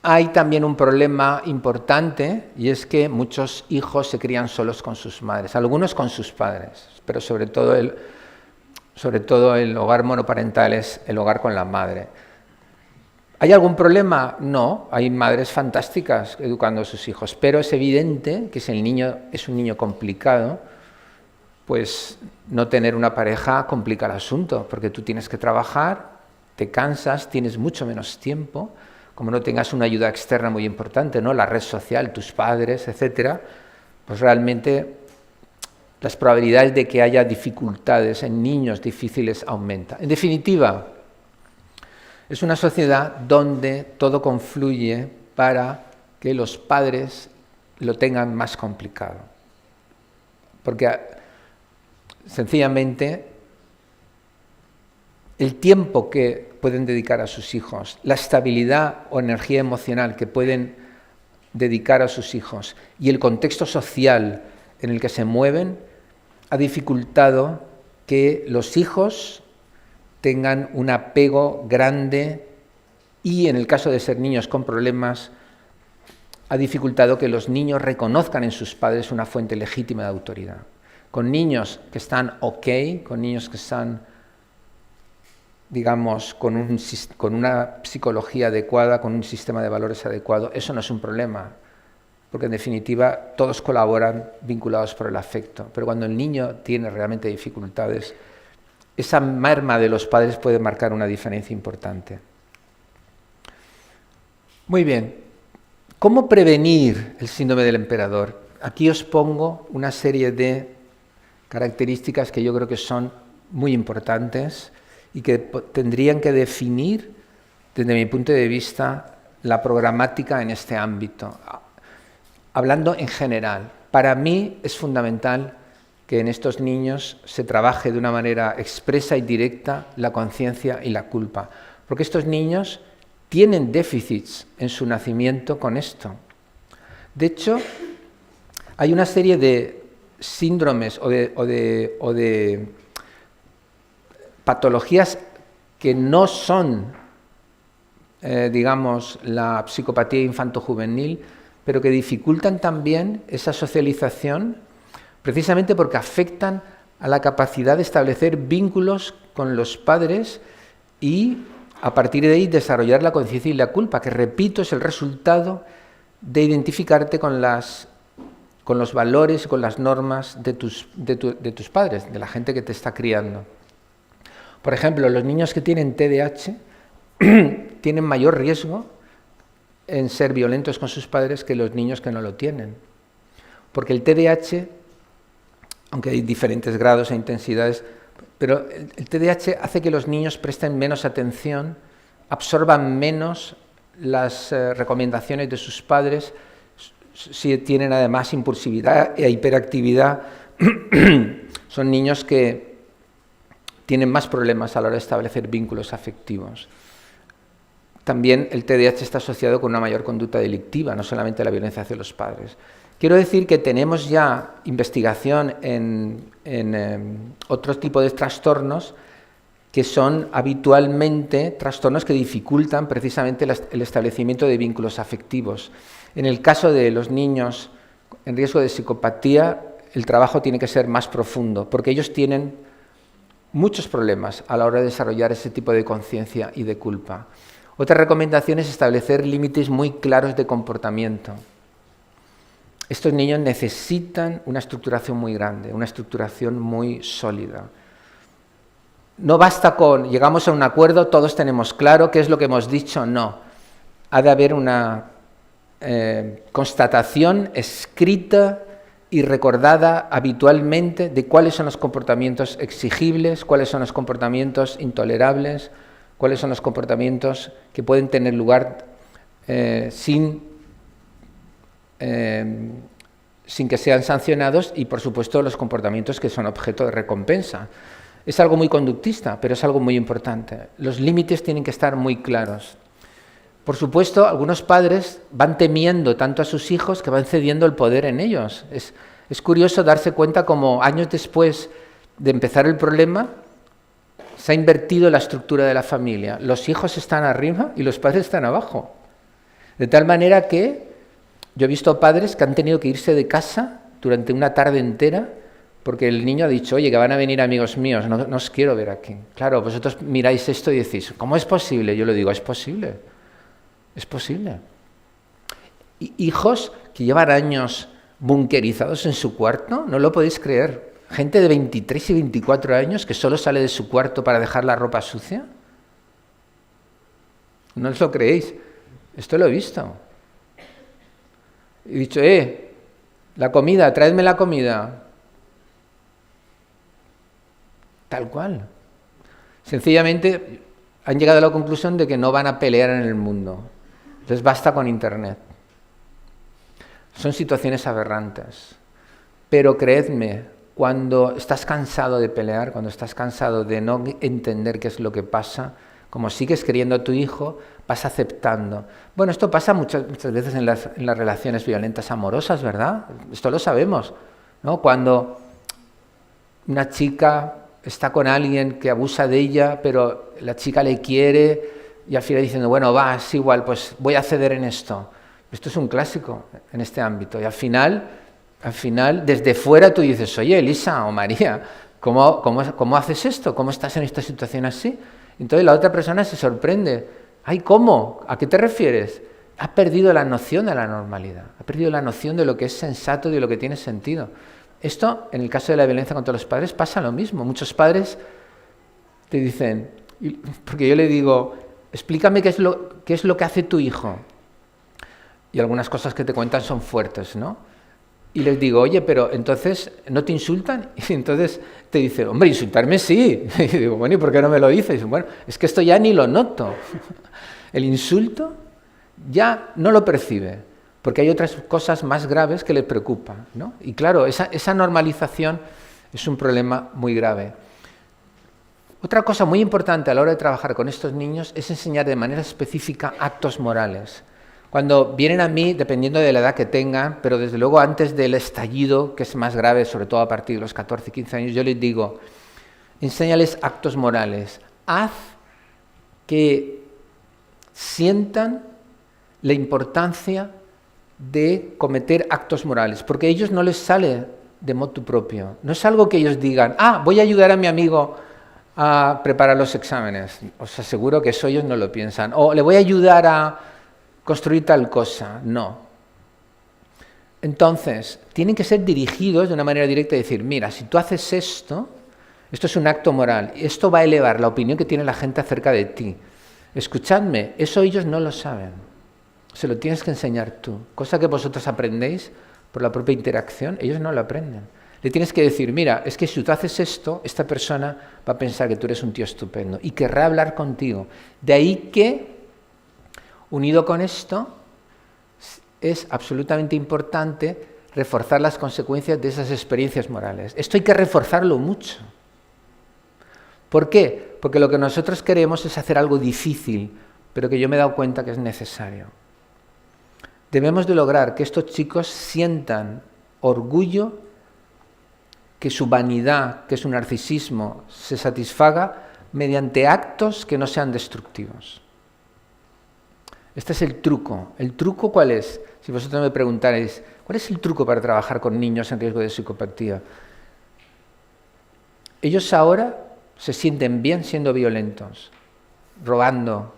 hay también un problema importante y es que muchos hijos se crían solos con sus madres, algunos con sus padres, pero sobre todo el hogar monoparental es el hogar con la madre. ¿Hay algún problema? No, hay madres fantásticas educando a sus hijos, pero es evidente que si el niño es un niño complicado, pues no tener una pareja complica el asunto, porque tú tienes que trabajar, te cansas, tienes mucho menos tiempo, como no tengas una ayuda externa muy importante, ¿no? La red social, tus padres, etcétera, pues realmente las probabilidades de que haya dificultades en niños difíciles aumentan. En definitiva, es una sociedad donde todo confluye para que los padres lo tengan más complicado. Porque sencillamente el tiempo que pueden dedicar a sus hijos, la estabilidad o energía emocional que pueden dedicar a sus hijos y el contexto social en el que se mueven ha dificultado que los hijos tengan un apego grande y, en el caso de ser niños con problemas, ha dificultado que los niños reconozcan en sus padres una fuente legítima de autoridad. Con niños que están ok, con niños que están, digamos, con una psicología adecuada, con un sistema de valores adecuado, eso no es un problema, porque en definitiva todos colaboran vinculados por el afecto. Pero cuando el niño tiene realmente dificultades, esa merma de los padres puede marcar una diferencia importante. Muy bien, ¿cómo prevenir el síndrome del emperador? Aquí os pongo una serie de características que yo creo que son muy importantes y que tendrían que definir, desde mi punto de vista, la programática en este ámbito. Hablando en general, para mí es fundamental que en estos niños se trabaje de una manera expresa y directa la conciencia y la culpa, porque estos niños tienen déficits en su nacimiento con esto. De hecho, hay una serie de síndromes o de patologías que no son, digamos, la psicopatía infanto-juvenil, pero que dificultan también esa socialización precisamente porque afectan a la capacidad de establecer vínculos con los padres y a partir de ahí desarrollar la conciencia y la culpa, que repito, es el resultado de identificarte con los valores, con las normas de tus padres, de la gente que te está criando. Por ejemplo, los niños que tienen TDAH tienen mayor riesgo en ser violentos con sus padres que los niños que no lo tienen. Porque el TDAH, aunque hay diferentes grados e intensidades, pero el TDAH hace que los niños presten menos atención, absorban menos las recomendaciones de sus padres, si tienen además impulsividad e hiperactividad, son niños que tienen más problemas a la hora de establecer vínculos afectivos. También el TDAH está asociado con una mayor conducta delictiva, no solamente la violencia hacia los padres. Quiero decir que tenemos ya investigación en otro tipo de trastornos que son habitualmente trastornos que dificultan precisamente el establecimiento de vínculos afectivos. En el caso de los niños en riesgo de psicopatía, el trabajo tiene que ser más profundo, porque ellos tienen muchos problemas a la hora de desarrollar ese tipo de conciencia y de culpa. Otra recomendación es establecer límites muy claros de comportamiento. Estos niños necesitan una estructuración muy grande, una estructuración muy sólida. No basta con, llegamos a un acuerdo, todos tenemos claro qué es lo que hemos dicho, no. Ha de haber una constatación escrita y recordada habitualmente de cuáles son los comportamientos exigibles, cuáles son los comportamientos intolerables, cuáles son los comportamientos que pueden tener lugar sin que sean sancionados y, por supuesto, los comportamientos que son objeto de recompensa. Es algo muy conductista, pero es algo muy importante. Los límites tienen que estar muy claros. Por supuesto, algunos padres van temiendo tanto a sus hijos que van cediendo el poder en ellos. Es curioso darse cuenta como años después de empezar el problema se ha invertido la estructura de la familia. Los hijos están arriba y los padres están abajo. De tal manera que yo he visto padres que han tenido que irse de casa durante una tarde entera porque el niño ha dicho, oye, que van a venir amigos míos, no os quiero ver aquí. Claro, vosotros miráis esto y decís, ¿cómo es posible? Yo le digo, es posible. Es posible. Hijos que llevan años bunkerizados en su cuarto, no lo podéis creer. Gente de 23 y 24 años que solo sale de su cuarto para dejar la ropa sucia. No os lo creéis. Esto lo he visto. He dicho, la comida, traedme la comida. Tal cual. Sencillamente han llegado a la conclusión de que no van a pelear en el mundo. Entonces basta con Internet. Son situaciones aberrantes. Pero creedme, cuando estás cansado de pelear, cuando estás cansado de no entender qué es lo que pasa, como sigues queriendo a tu hijo, vas aceptando. Bueno, esto pasa muchas veces en las relaciones violentas amorosas, ¿verdad? Esto lo sabemos, ¿no? Cuando una chica está con alguien que abusa de ella, pero la chica le quiere y al final diciendo, bueno, va, es igual, pues voy a ceder en esto. Esto es un clásico en este ámbito. Y al final, desde fuera tú dices, oye, Elisa o María, ¿cómo haces esto? ¿Cómo estás en esta situación así? Entonces la otra persona se sorprende. Ay, ¿cómo? ¿A qué te refieres? Ha perdido la noción de la normalidad, ha perdido la noción de lo que es sensato y de lo que tiene sentido. Esto, en el caso de la violencia contra los padres, pasa lo mismo. Muchos padres te dicen, porque yo le digo, explícame qué es lo que hace tu hijo. Y algunas cosas que te cuentan son fuertes, ¿no? Y les digo, oye, pero entonces, ¿no te insultan? Y entonces te dicen, hombre, insultarme sí. Y digo, bueno, ¿y por qué no me lo dices? Y dicen, bueno, es que esto ya ni lo noto. El insulto ya no lo percibe, porque hay otras cosas más graves que le preocupan, ¿no? Y claro, esa normalización es un problema muy grave. Otra cosa muy importante a la hora de trabajar con estos niños es enseñar de manera específica actos morales. Cuando vienen a mí, dependiendo de la edad que tengan, pero desde luego antes del estallido, que es más grave, sobre todo a partir de los 14, 15 años, yo les digo, enséñales actos morales. Haz que sientan la importancia de cometer actos morales, porque a ellos no les sale de motu propio. No es algo que ellos digan, voy a ayudar a mi amigo a preparar los exámenes. Os aseguro que eso ellos no lo piensan. O le voy a ayudar a construir tal cosa. No. Entonces, tienen que ser dirigidos de una manera directa y decir, mira, si tú haces esto es un acto moral, esto va a elevar la opinión que tiene la gente acerca de ti. Escuchadme, eso ellos no lo saben. Se lo tienes que enseñar tú. Cosa que vosotros aprendéis por la propia interacción, ellos no lo aprenden. Le tienes que decir, mira, es que si tú haces esto, esta persona va a pensar que tú eres un tío estupendo y querrá hablar contigo. De ahí que, unido con esto, es absolutamente importante reforzar las consecuencias de esas experiencias morales. Esto hay que reforzarlo mucho. ¿Por qué? Porque lo que nosotros queremos es hacer algo difícil, pero que yo me he dado cuenta que es necesario. Debemos de lograr que estos chicos sientan orgullo, que su vanidad, que su narcisismo se satisfaga mediante actos que no sean destructivos. Este es el truco. ¿El truco cuál es? Si vosotros me preguntarais, ¿cuál es el truco para trabajar con niños en riesgo de psicopatía? Ellos ahora se sienten bien siendo violentos, robando,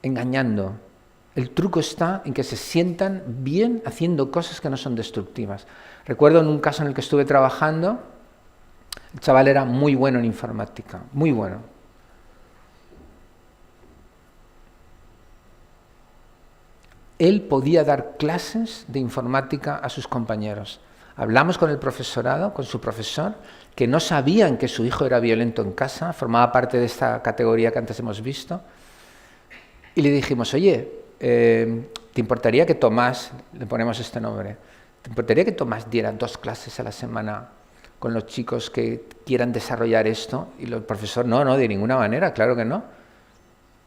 engañando. El truco está en que se sientan bien haciendo cosas que no son destructivas. Recuerdo en un caso en el que estuve trabajando, el chaval era muy bueno en informática, muy bueno. Él podía dar clases de informática a sus compañeros. Hablamos con el profesorado, con su profesor, que no sabían que su hijo era violento en casa, formaba parte de esta categoría que antes hemos visto, y le dijimos, oye, ¿te importaría que Tomás, le ponemos este nombre, ¿te importaría que Tomás diera 2 clases a la semana con los chicos que quieran desarrollar esto? Y el profesor, no, de ninguna manera, claro que no.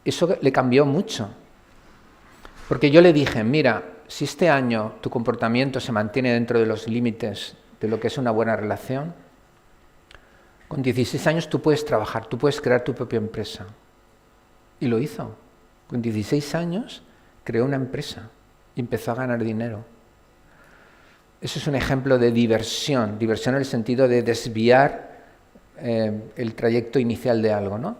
Eso le cambió mucho. Porque yo le dije, mira, si este año tu comportamiento se mantiene dentro de los límites de lo que es una buena relación, con 16 años tú puedes trabajar, tú puedes crear tu propia empresa. Y lo hizo. Con 16 años creó una empresa y empezó a ganar dinero. Eso es un ejemplo de diversión en el sentido de desviar el trayecto inicial de algo, ¿no?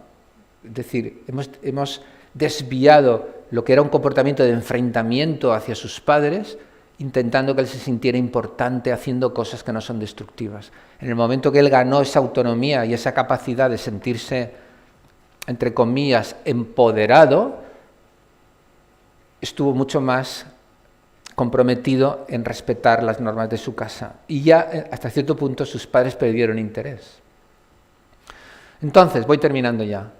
Es decir, hemos desviado lo que era un comportamiento de enfrentamiento hacia sus padres, intentando que él se sintiera importante haciendo cosas que no son destructivas. En el momento que él ganó esa autonomía y esa capacidad de sentirse, entre comillas, empoderado, estuvo mucho más comprometido en respetar las normas de su casa. Y ya hasta cierto punto sus padres perdieron interés. Entonces, voy terminando ya.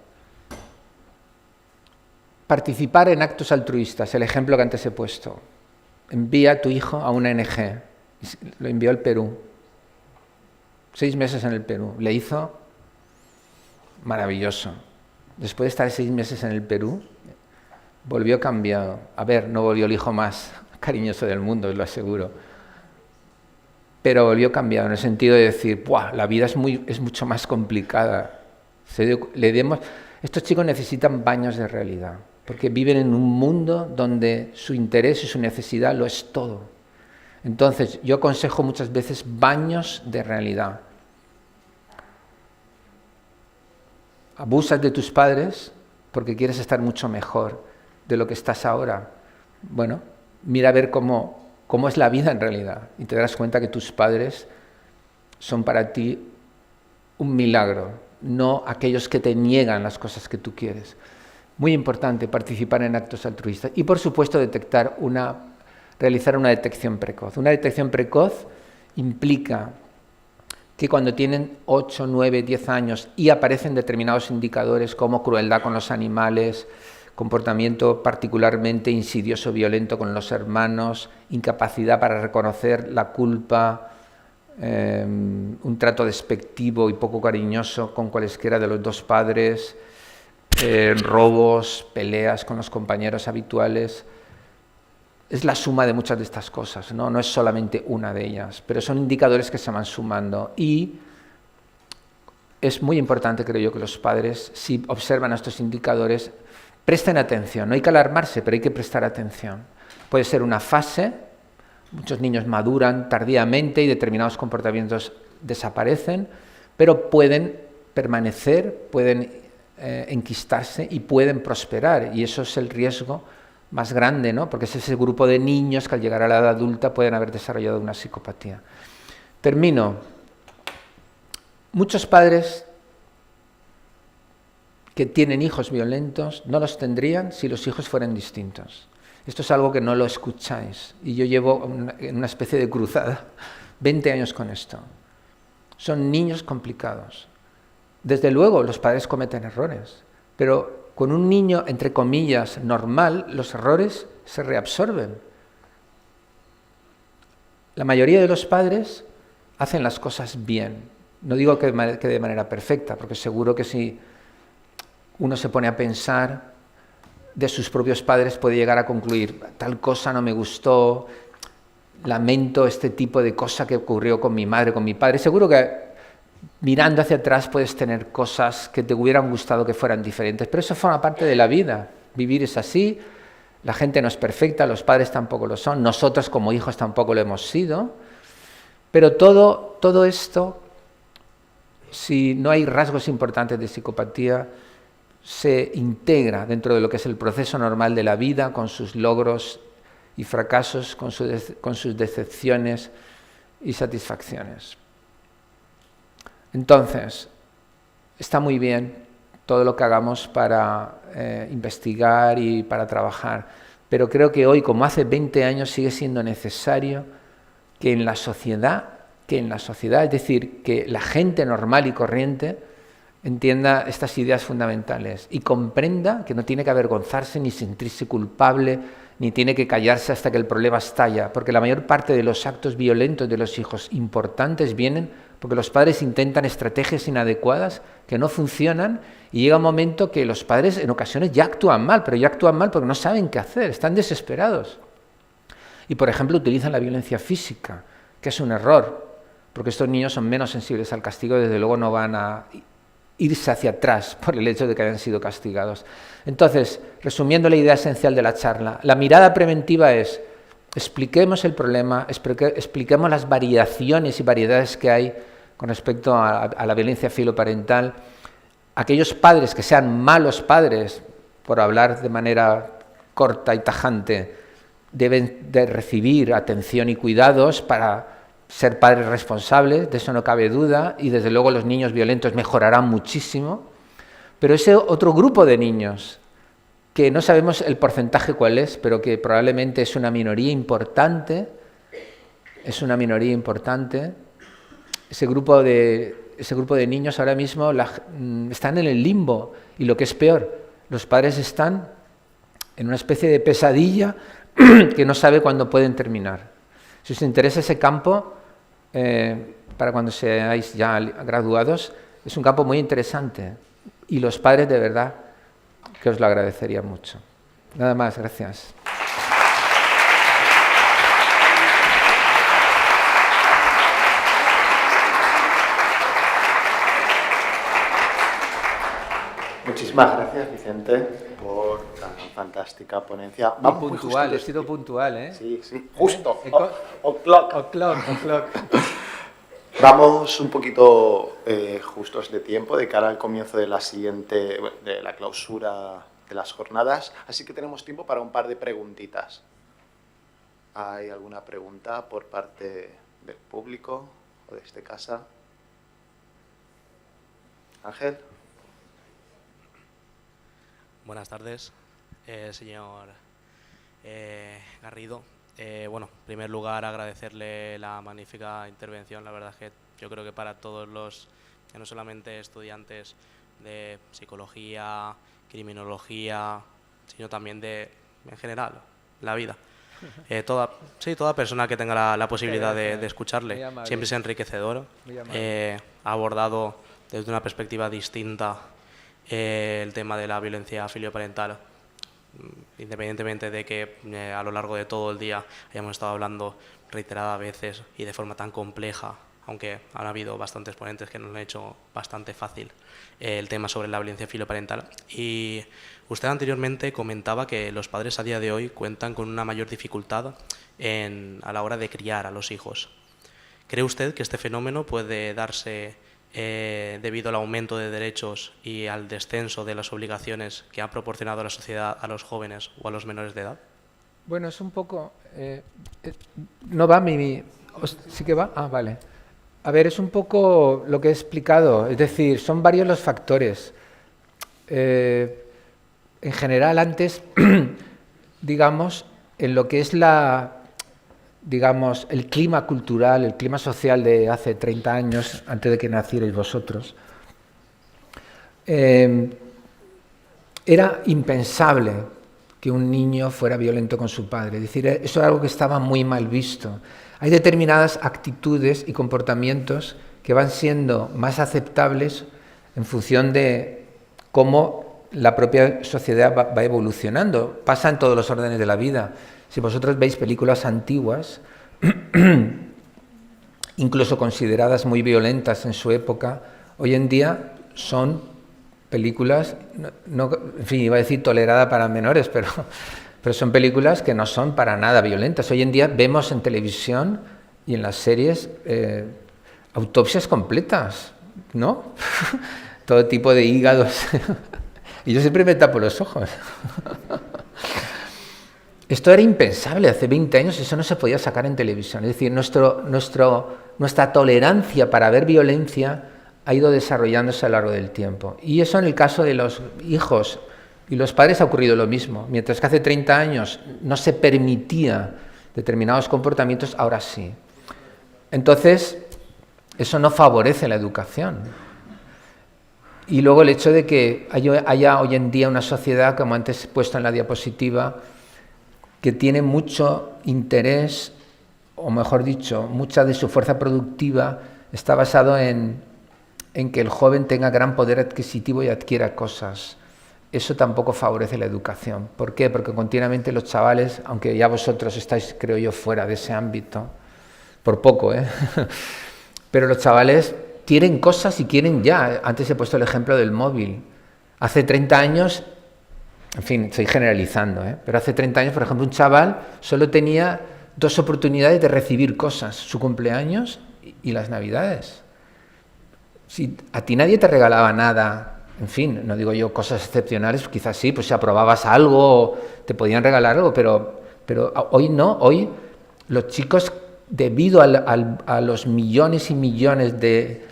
Participar en actos altruistas, el ejemplo que antes he puesto. Envía a tu hijo a una ONG. Lo envió al Perú. 6 meses en el Perú. Le hizo maravilloso. Después de estar 6 meses en el Perú, volvió cambiado. A ver, no volvió el hijo más cariñoso del mundo, os lo aseguro. Pero volvió cambiado en el sentido de decir, ¡buah! La vida es mucho más complicada. Estos chicos necesitan baños de realidad, porque viven en un mundo donde su interés y su necesidad lo es todo. Entonces, yo aconsejo muchas veces baños de realidad. Abusas de tus padres porque quieres estar mucho mejor de lo que estás ahora. Bueno, mira a ver cómo es la vida en realidad y te darás cuenta que tus padres son para ti un milagro, no aquellos que te niegan las cosas que tú quieres. Muy importante participar en actos altruistas y, por supuesto, realizar una detección precoz. Una detección precoz implica que cuando tienen 8, 9, 10 años y aparecen determinados indicadores como crueldad con los animales, comportamiento particularmente insidioso, violento con los hermanos, incapacidad para reconocer la culpa, un trato despectivo y poco cariñoso con cualesquiera de los 2 padres, robos, peleas con los compañeros habituales. Es la suma de muchas de estas cosas, no es solamente una de ellas, pero son indicadores que se van sumando y es muy importante, creo yo, que los padres, si observan estos indicadores, presten atención. No hay que alarmarse, pero hay que prestar atención. Puede ser una fase, muchos niños maduran tardíamente y determinados comportamientos desaparecen, pero pueden permanecer, pueden enquistarse y pueden prosperar. Y eso es el riesgo más grande, ¿no? Porque es ese grupo de niños que al llegar a la edad adulta pueden haber desarrollado una psicopatía. Termino. Muchos padres que tienen hijos violentos no los tendrían si los hijos fueran distintos. Esto es algo que no lo escucháis. Y yo llevo una especie de cruzada, 20 años con esto. Son niños complicados. Desde luego, los padres cometen errores, pero con un niño, entre comillas, normal, los errores se reabsorben. La mayoría de los padres hacen las cosas bien. No digo que de manera perfecta, porque seguro que si uno se pone a pensar de sus propios padres puede llegar a concluir, tal cosa no me gustó, lamento este tipo de cosa que ocurrió con mi madre, con mi padre. Seguro que mirando hacia atrás puedes tener cosas que te hubieran gustado que fueran diferentes, pero eso forma parte de la vida. Vivir es así, la gente no es perfecta, los padres tampoco lo son, nosotros como hijos tampoco lo hemos sido, pero todo esto, si no hay rasgos importantes de psicopatía, se integra dentro de lo que es el proceso normal de la vida, con sus logros y fracasos, con sus decepciones y satisfacciones. Entonces, está muy bien todo lo que hagamos para investigar y para trabajar, pero creo que hoy, como hace 20 años, sigue siendo necesario que en la sociedad, es decir, que la gente normal y corriente entienda estas ideas fundamentales y comprenda que no tiene que avergonzarse ni sentirse culpable, ni tiene que callarse hasta que el problema estalla, porque la mayor parte de los actos violentos de los hijos importantes vienen porque los padres intentan estrategias inadecuadas que no funcionan y llega un momento que los padres en ocasiones ya actúan mal, pero ya actúan mal porque no saben qué hacer, están desesperados. Y por ejemplo utilizan la violencia física, que es un error, porque estos niños son menos sensibles al castigo, desde luego no van a irse hacia atrás por el hecho de que hayan sido castigados. Entonces, resumiendo la idea esencial de la charla, la mirada preventiva es: expliquemos el problema, expliquemos las variaciones y variedades que hay con respecto a la violencia filoparental. Aquellos padres que sean malos padres, por hablar de manera corta y tajante, deben de recibir atención y cuidados para ser padres responsables, de eso no cabe duda, y desde luego los niños violentos mejorarán muchísimo, pero ese otro grupo de niños, que no sabemos el porcentaje cuál es, pero que probablemente es una minoría importante, ese grupo de niños ahora mismo están en el limbo, y lo que es peor, los padres están en una especie de pesadilla que no sabe cuándo pueden terminar. Si os interesa ese campo, para cuando seáis ya graduados, es un campo muy interesante y los padres de verdad que os lo agradecerían mucho. Nada más, gracias. Muchísimas gracias, Vicente, por tan fantástica ponencia. Vamos puntual, he sido puntual, ¿eh? Sí, sí, justo. O'clock. Vamos un poquito justos de tiempo de cara al comienzo de la clausura de las jornadas, así que tenemos tiempo para un par de preguntitas. ¿Hay alguna pregunta por parte del público o desde casa? Ángel. Buenas tardes, señor Garrido. Bueno, en primer lugar agradecerle la magnífica intervención. La verdad es que yo creo que para todos los, no solamente estudiantes de psicología, criminología, sino también en general, la vida. Toda persona que tenga la posibilidad de escucharle siempre es enriquecedor. Ha abordado desde una perspectiva distinta el tema de la violencia filioparental, independientemente de que a lo largo de todo el día hayamos estado hablando reiteradas veces y de forma tan compleja, aunque han habido bastantes ponentes que nos lo han hecho bastante fácil, el tema sobre la violencia filioparental. Y usted anteriormente comentaba que los padres a día de hoy cuentan con una mayor dificultad a la hora de criar a los hijos. ¿Cree usted que este fenómeno puede darse debido al aumento de derechos y al descenso de las obligaciones que ha proporcionado la sociedad a los jóvenes o a los menores de edad? Bueno, es un poco... no va ¿sí que va? Ah, vale. A ver, es un poco lo que he explicado, es decir, son varios los factores. En general, antes, digamos, en lo que es digamos, el clima cultural, el clima social de hace 30 años, antes de que nacierais vosotros, era impensable que un niño fuera violento con su padre. Es decir, eso era algo que estaba muy mal visto. Hay determinadas actitudes y comportamientos que van siendo más aceptables en función de cómo la propia sociedad va evolucionando. Pasa en todos los órdenes de la vida. Si vosotros veis películas antiguas, incluso consideradas muy violentas en su época, hoy en día son películas, en fin, iba a decir tolerada para menores, pero son películas que no son para nada violentas. Hoy en día vemos en televisión y en las series autopsias completas, ¿no? Todo tipo de hígados. Y yo siempre me tapo los ojos. Esto era impensable hace 20 años, eso no se podía sacar en televisión. Es decir, nuestra tolerancia para ver violencia ha ido desarrollándose a lo largo del tiempo. Y eso en el caso de los hijos y los padres ha ocurrido lo mismo. Mientras que hace 30 años no se permitía determinados comportamientos, ahora sí. Entonces, eso no favorece la educación. Y luego el hecho de que haya hoy en día una sociedad, como antes he puesto en la diapositiva, que tiene mucho interés, o mejor dicho, mucha de su fuerza productiva está basado en que el joven tenga gran poder adquisitivo y adquiera cosas. Eso tampoco favorece la educación. ¿Por qué? Porque continuamente los chavales, aunque ya vosotros estáis, creo yo, fuera de ese ámbito, por poco, pero los chavales quieren cosas y quieren ya. Antes he puesto el ejemplo del móvil. Hace 30 años, en fin, estoy generalizando, pero hace 30 años, por ejemplo, un chaval solo tenía 2 oportunidades de recibir cosas, su cumpleaños y las Navidades. Si a ti nadie te regalaba nada, en fin, no digo yo cosas excepcionales, quizás sí, pues si aprobabas algo, te podían regalar algo, pero hoy no, hoy los chicos, debido a los millones y millones de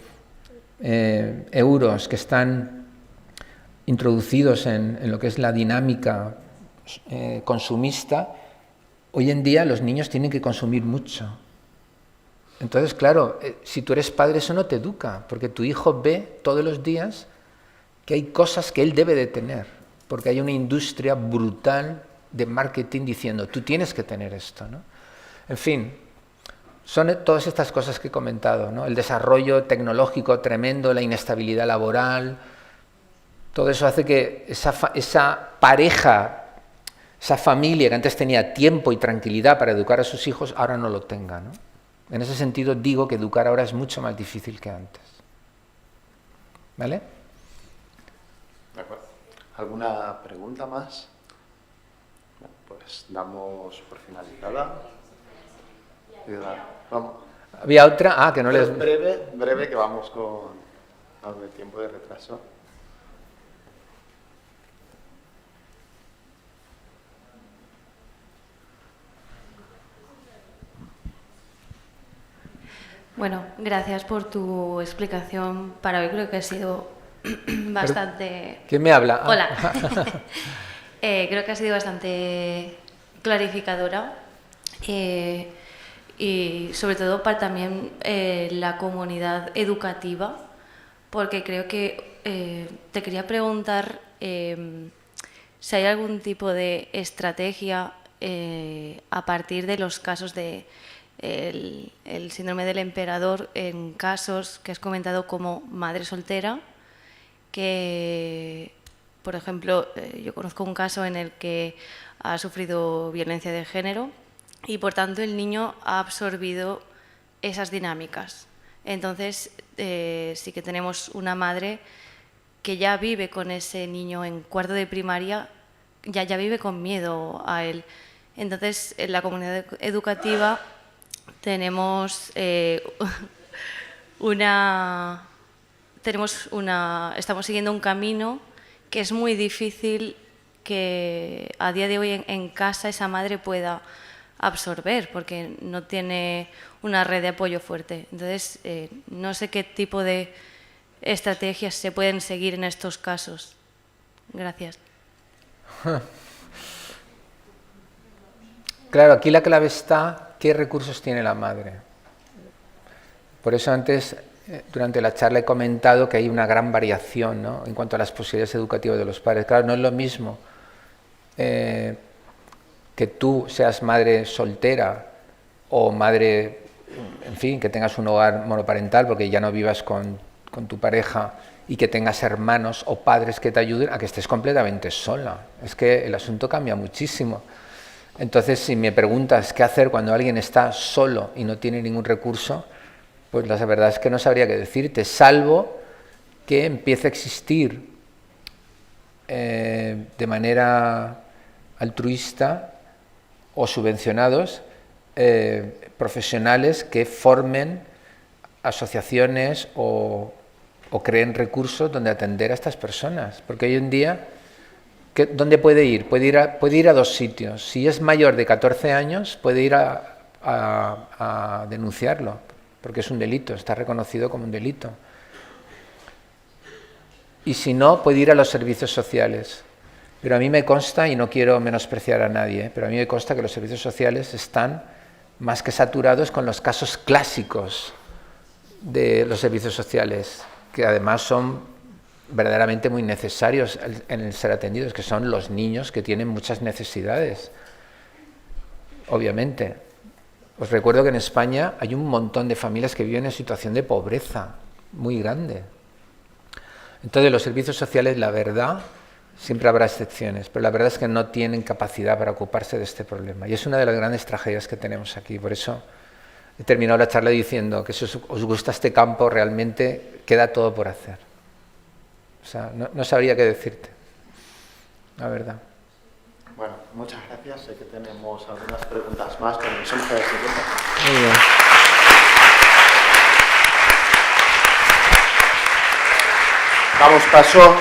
euros que están introducidos en lo que es la dinámica consumista, hoy en día los niños tienen que consumir mucho. Entonces, claro, si tú eres padre, eso no te educa, porque tu hijo ve todos los días que hay cosas que él debe de tener, porque hay una industria brutal de marketing diciendo, tú tienes que tener esto, ¿no? En fin, son todas estas cosas que he comentado, ¿no? El desarrollo tecnológico tremendo, la inestabilidad laboral, todo eso hace que esa pareja, esa familia que antes tenía tiempo y tranquilidad para educar a sus hijos, ahora no lo tenga, ¿no? En ese sentido digo que educar ahora es mucho más difícil que antes. ¿Vale? De acuerdo. ¿Alguna pregunta más? Pues damos por finalizada. Vamos. ¿Había otra? Que no les... Breve, que vamos con algo de tiempo de retraso. Bueno, gracias por tu explicación para hoy. Creo que ha sido bastante... ¿Quién me habla? Hola. Creo que ha sido bastante clarificadora y sobre todo para también la comunidad educativa, porque creo que te quería preguntar si hay algún tipo de estrategia a partir de los casos de el síndrome del emperador, en casos que has comentado como madre soltera, que, por ejemplo, yo conozco un caso en el que ha sufrido violencia de género y, por tanto, el niño ha absorbido esas dinámicas. Entonces, sí que tenemos una madre que ya vive con ese niño en cuarto de primaria, ya vive con miedo a él. Entonces, en la comunidad educativa tenemos una estamos siguiendo un camino que es muy difícil que a día de hoy en casa esa madre pueda absorber, porque no tiene una red de apoyo fuerte. Entonces, no sé qué tipo de estrategias se pueden seguir en estos casos. Gracias. Claro, aquí la clave está qué recursos tiene la madre. Por eso antes, durante la charla he comentado que hay una gran variación, ¿no?, en cuanto a las posibilidades educativas de los padres. Claro, no es lo mismo que tú seas madre soltera o madre, en fin, que tengas un hogar monoparental porque ya no vivas con tu pareja y que tengas hermanos o padres que te ayuden, a que estés completamente sola. Es que el asunto cambia muchísimo. Entonces, si me preguntas qué hacer cuando alguien está solo y no tiene ningún recurso, pues la verdad es que no sabría qué decirte, salvo que empiece a existir de manera altruista o subvencionados profesionales que formen asociaciones o creen recursos donde atender a estas personas. Porque hoy en día, ¿dónde puede ir? Puede ir a dos sitios. Si es mayor de 14 años, puede ir a denunciarlo, porque es un delito, está reconocido como un delito. Y si no, puede ir a los servicios sociales. Pero a mí me consta, y no quiero menospreciar a nadie, pero a mí me consta que los servicios sociales están más que saturados con los casos clásicos de los servicios sociales, que además son verdaderamente muy necesarios en el ser atendidos, que son los niños que tienen muchas necesidades. Obviamente. Os recuerdo que en España hay un montón de familias que viven en situación de pobreza muy grande. Entonces los servicios sociales, la verdad, siempre habrá excepciones, pero la verdad es que no tienen capacidad para ocuparse de este problema. Y es una de las grandes tragedias que tenemos aquí. Por eso he terminado la charla diciendo que si os gusta este campo, realmente queda todo por hacer. O sea, no sabría qué decirte, la verdad. Bueno, muchas gracias. Sé que tenemos algunas preguntas más, pero no somos mujeres. Muy bien. Damos paso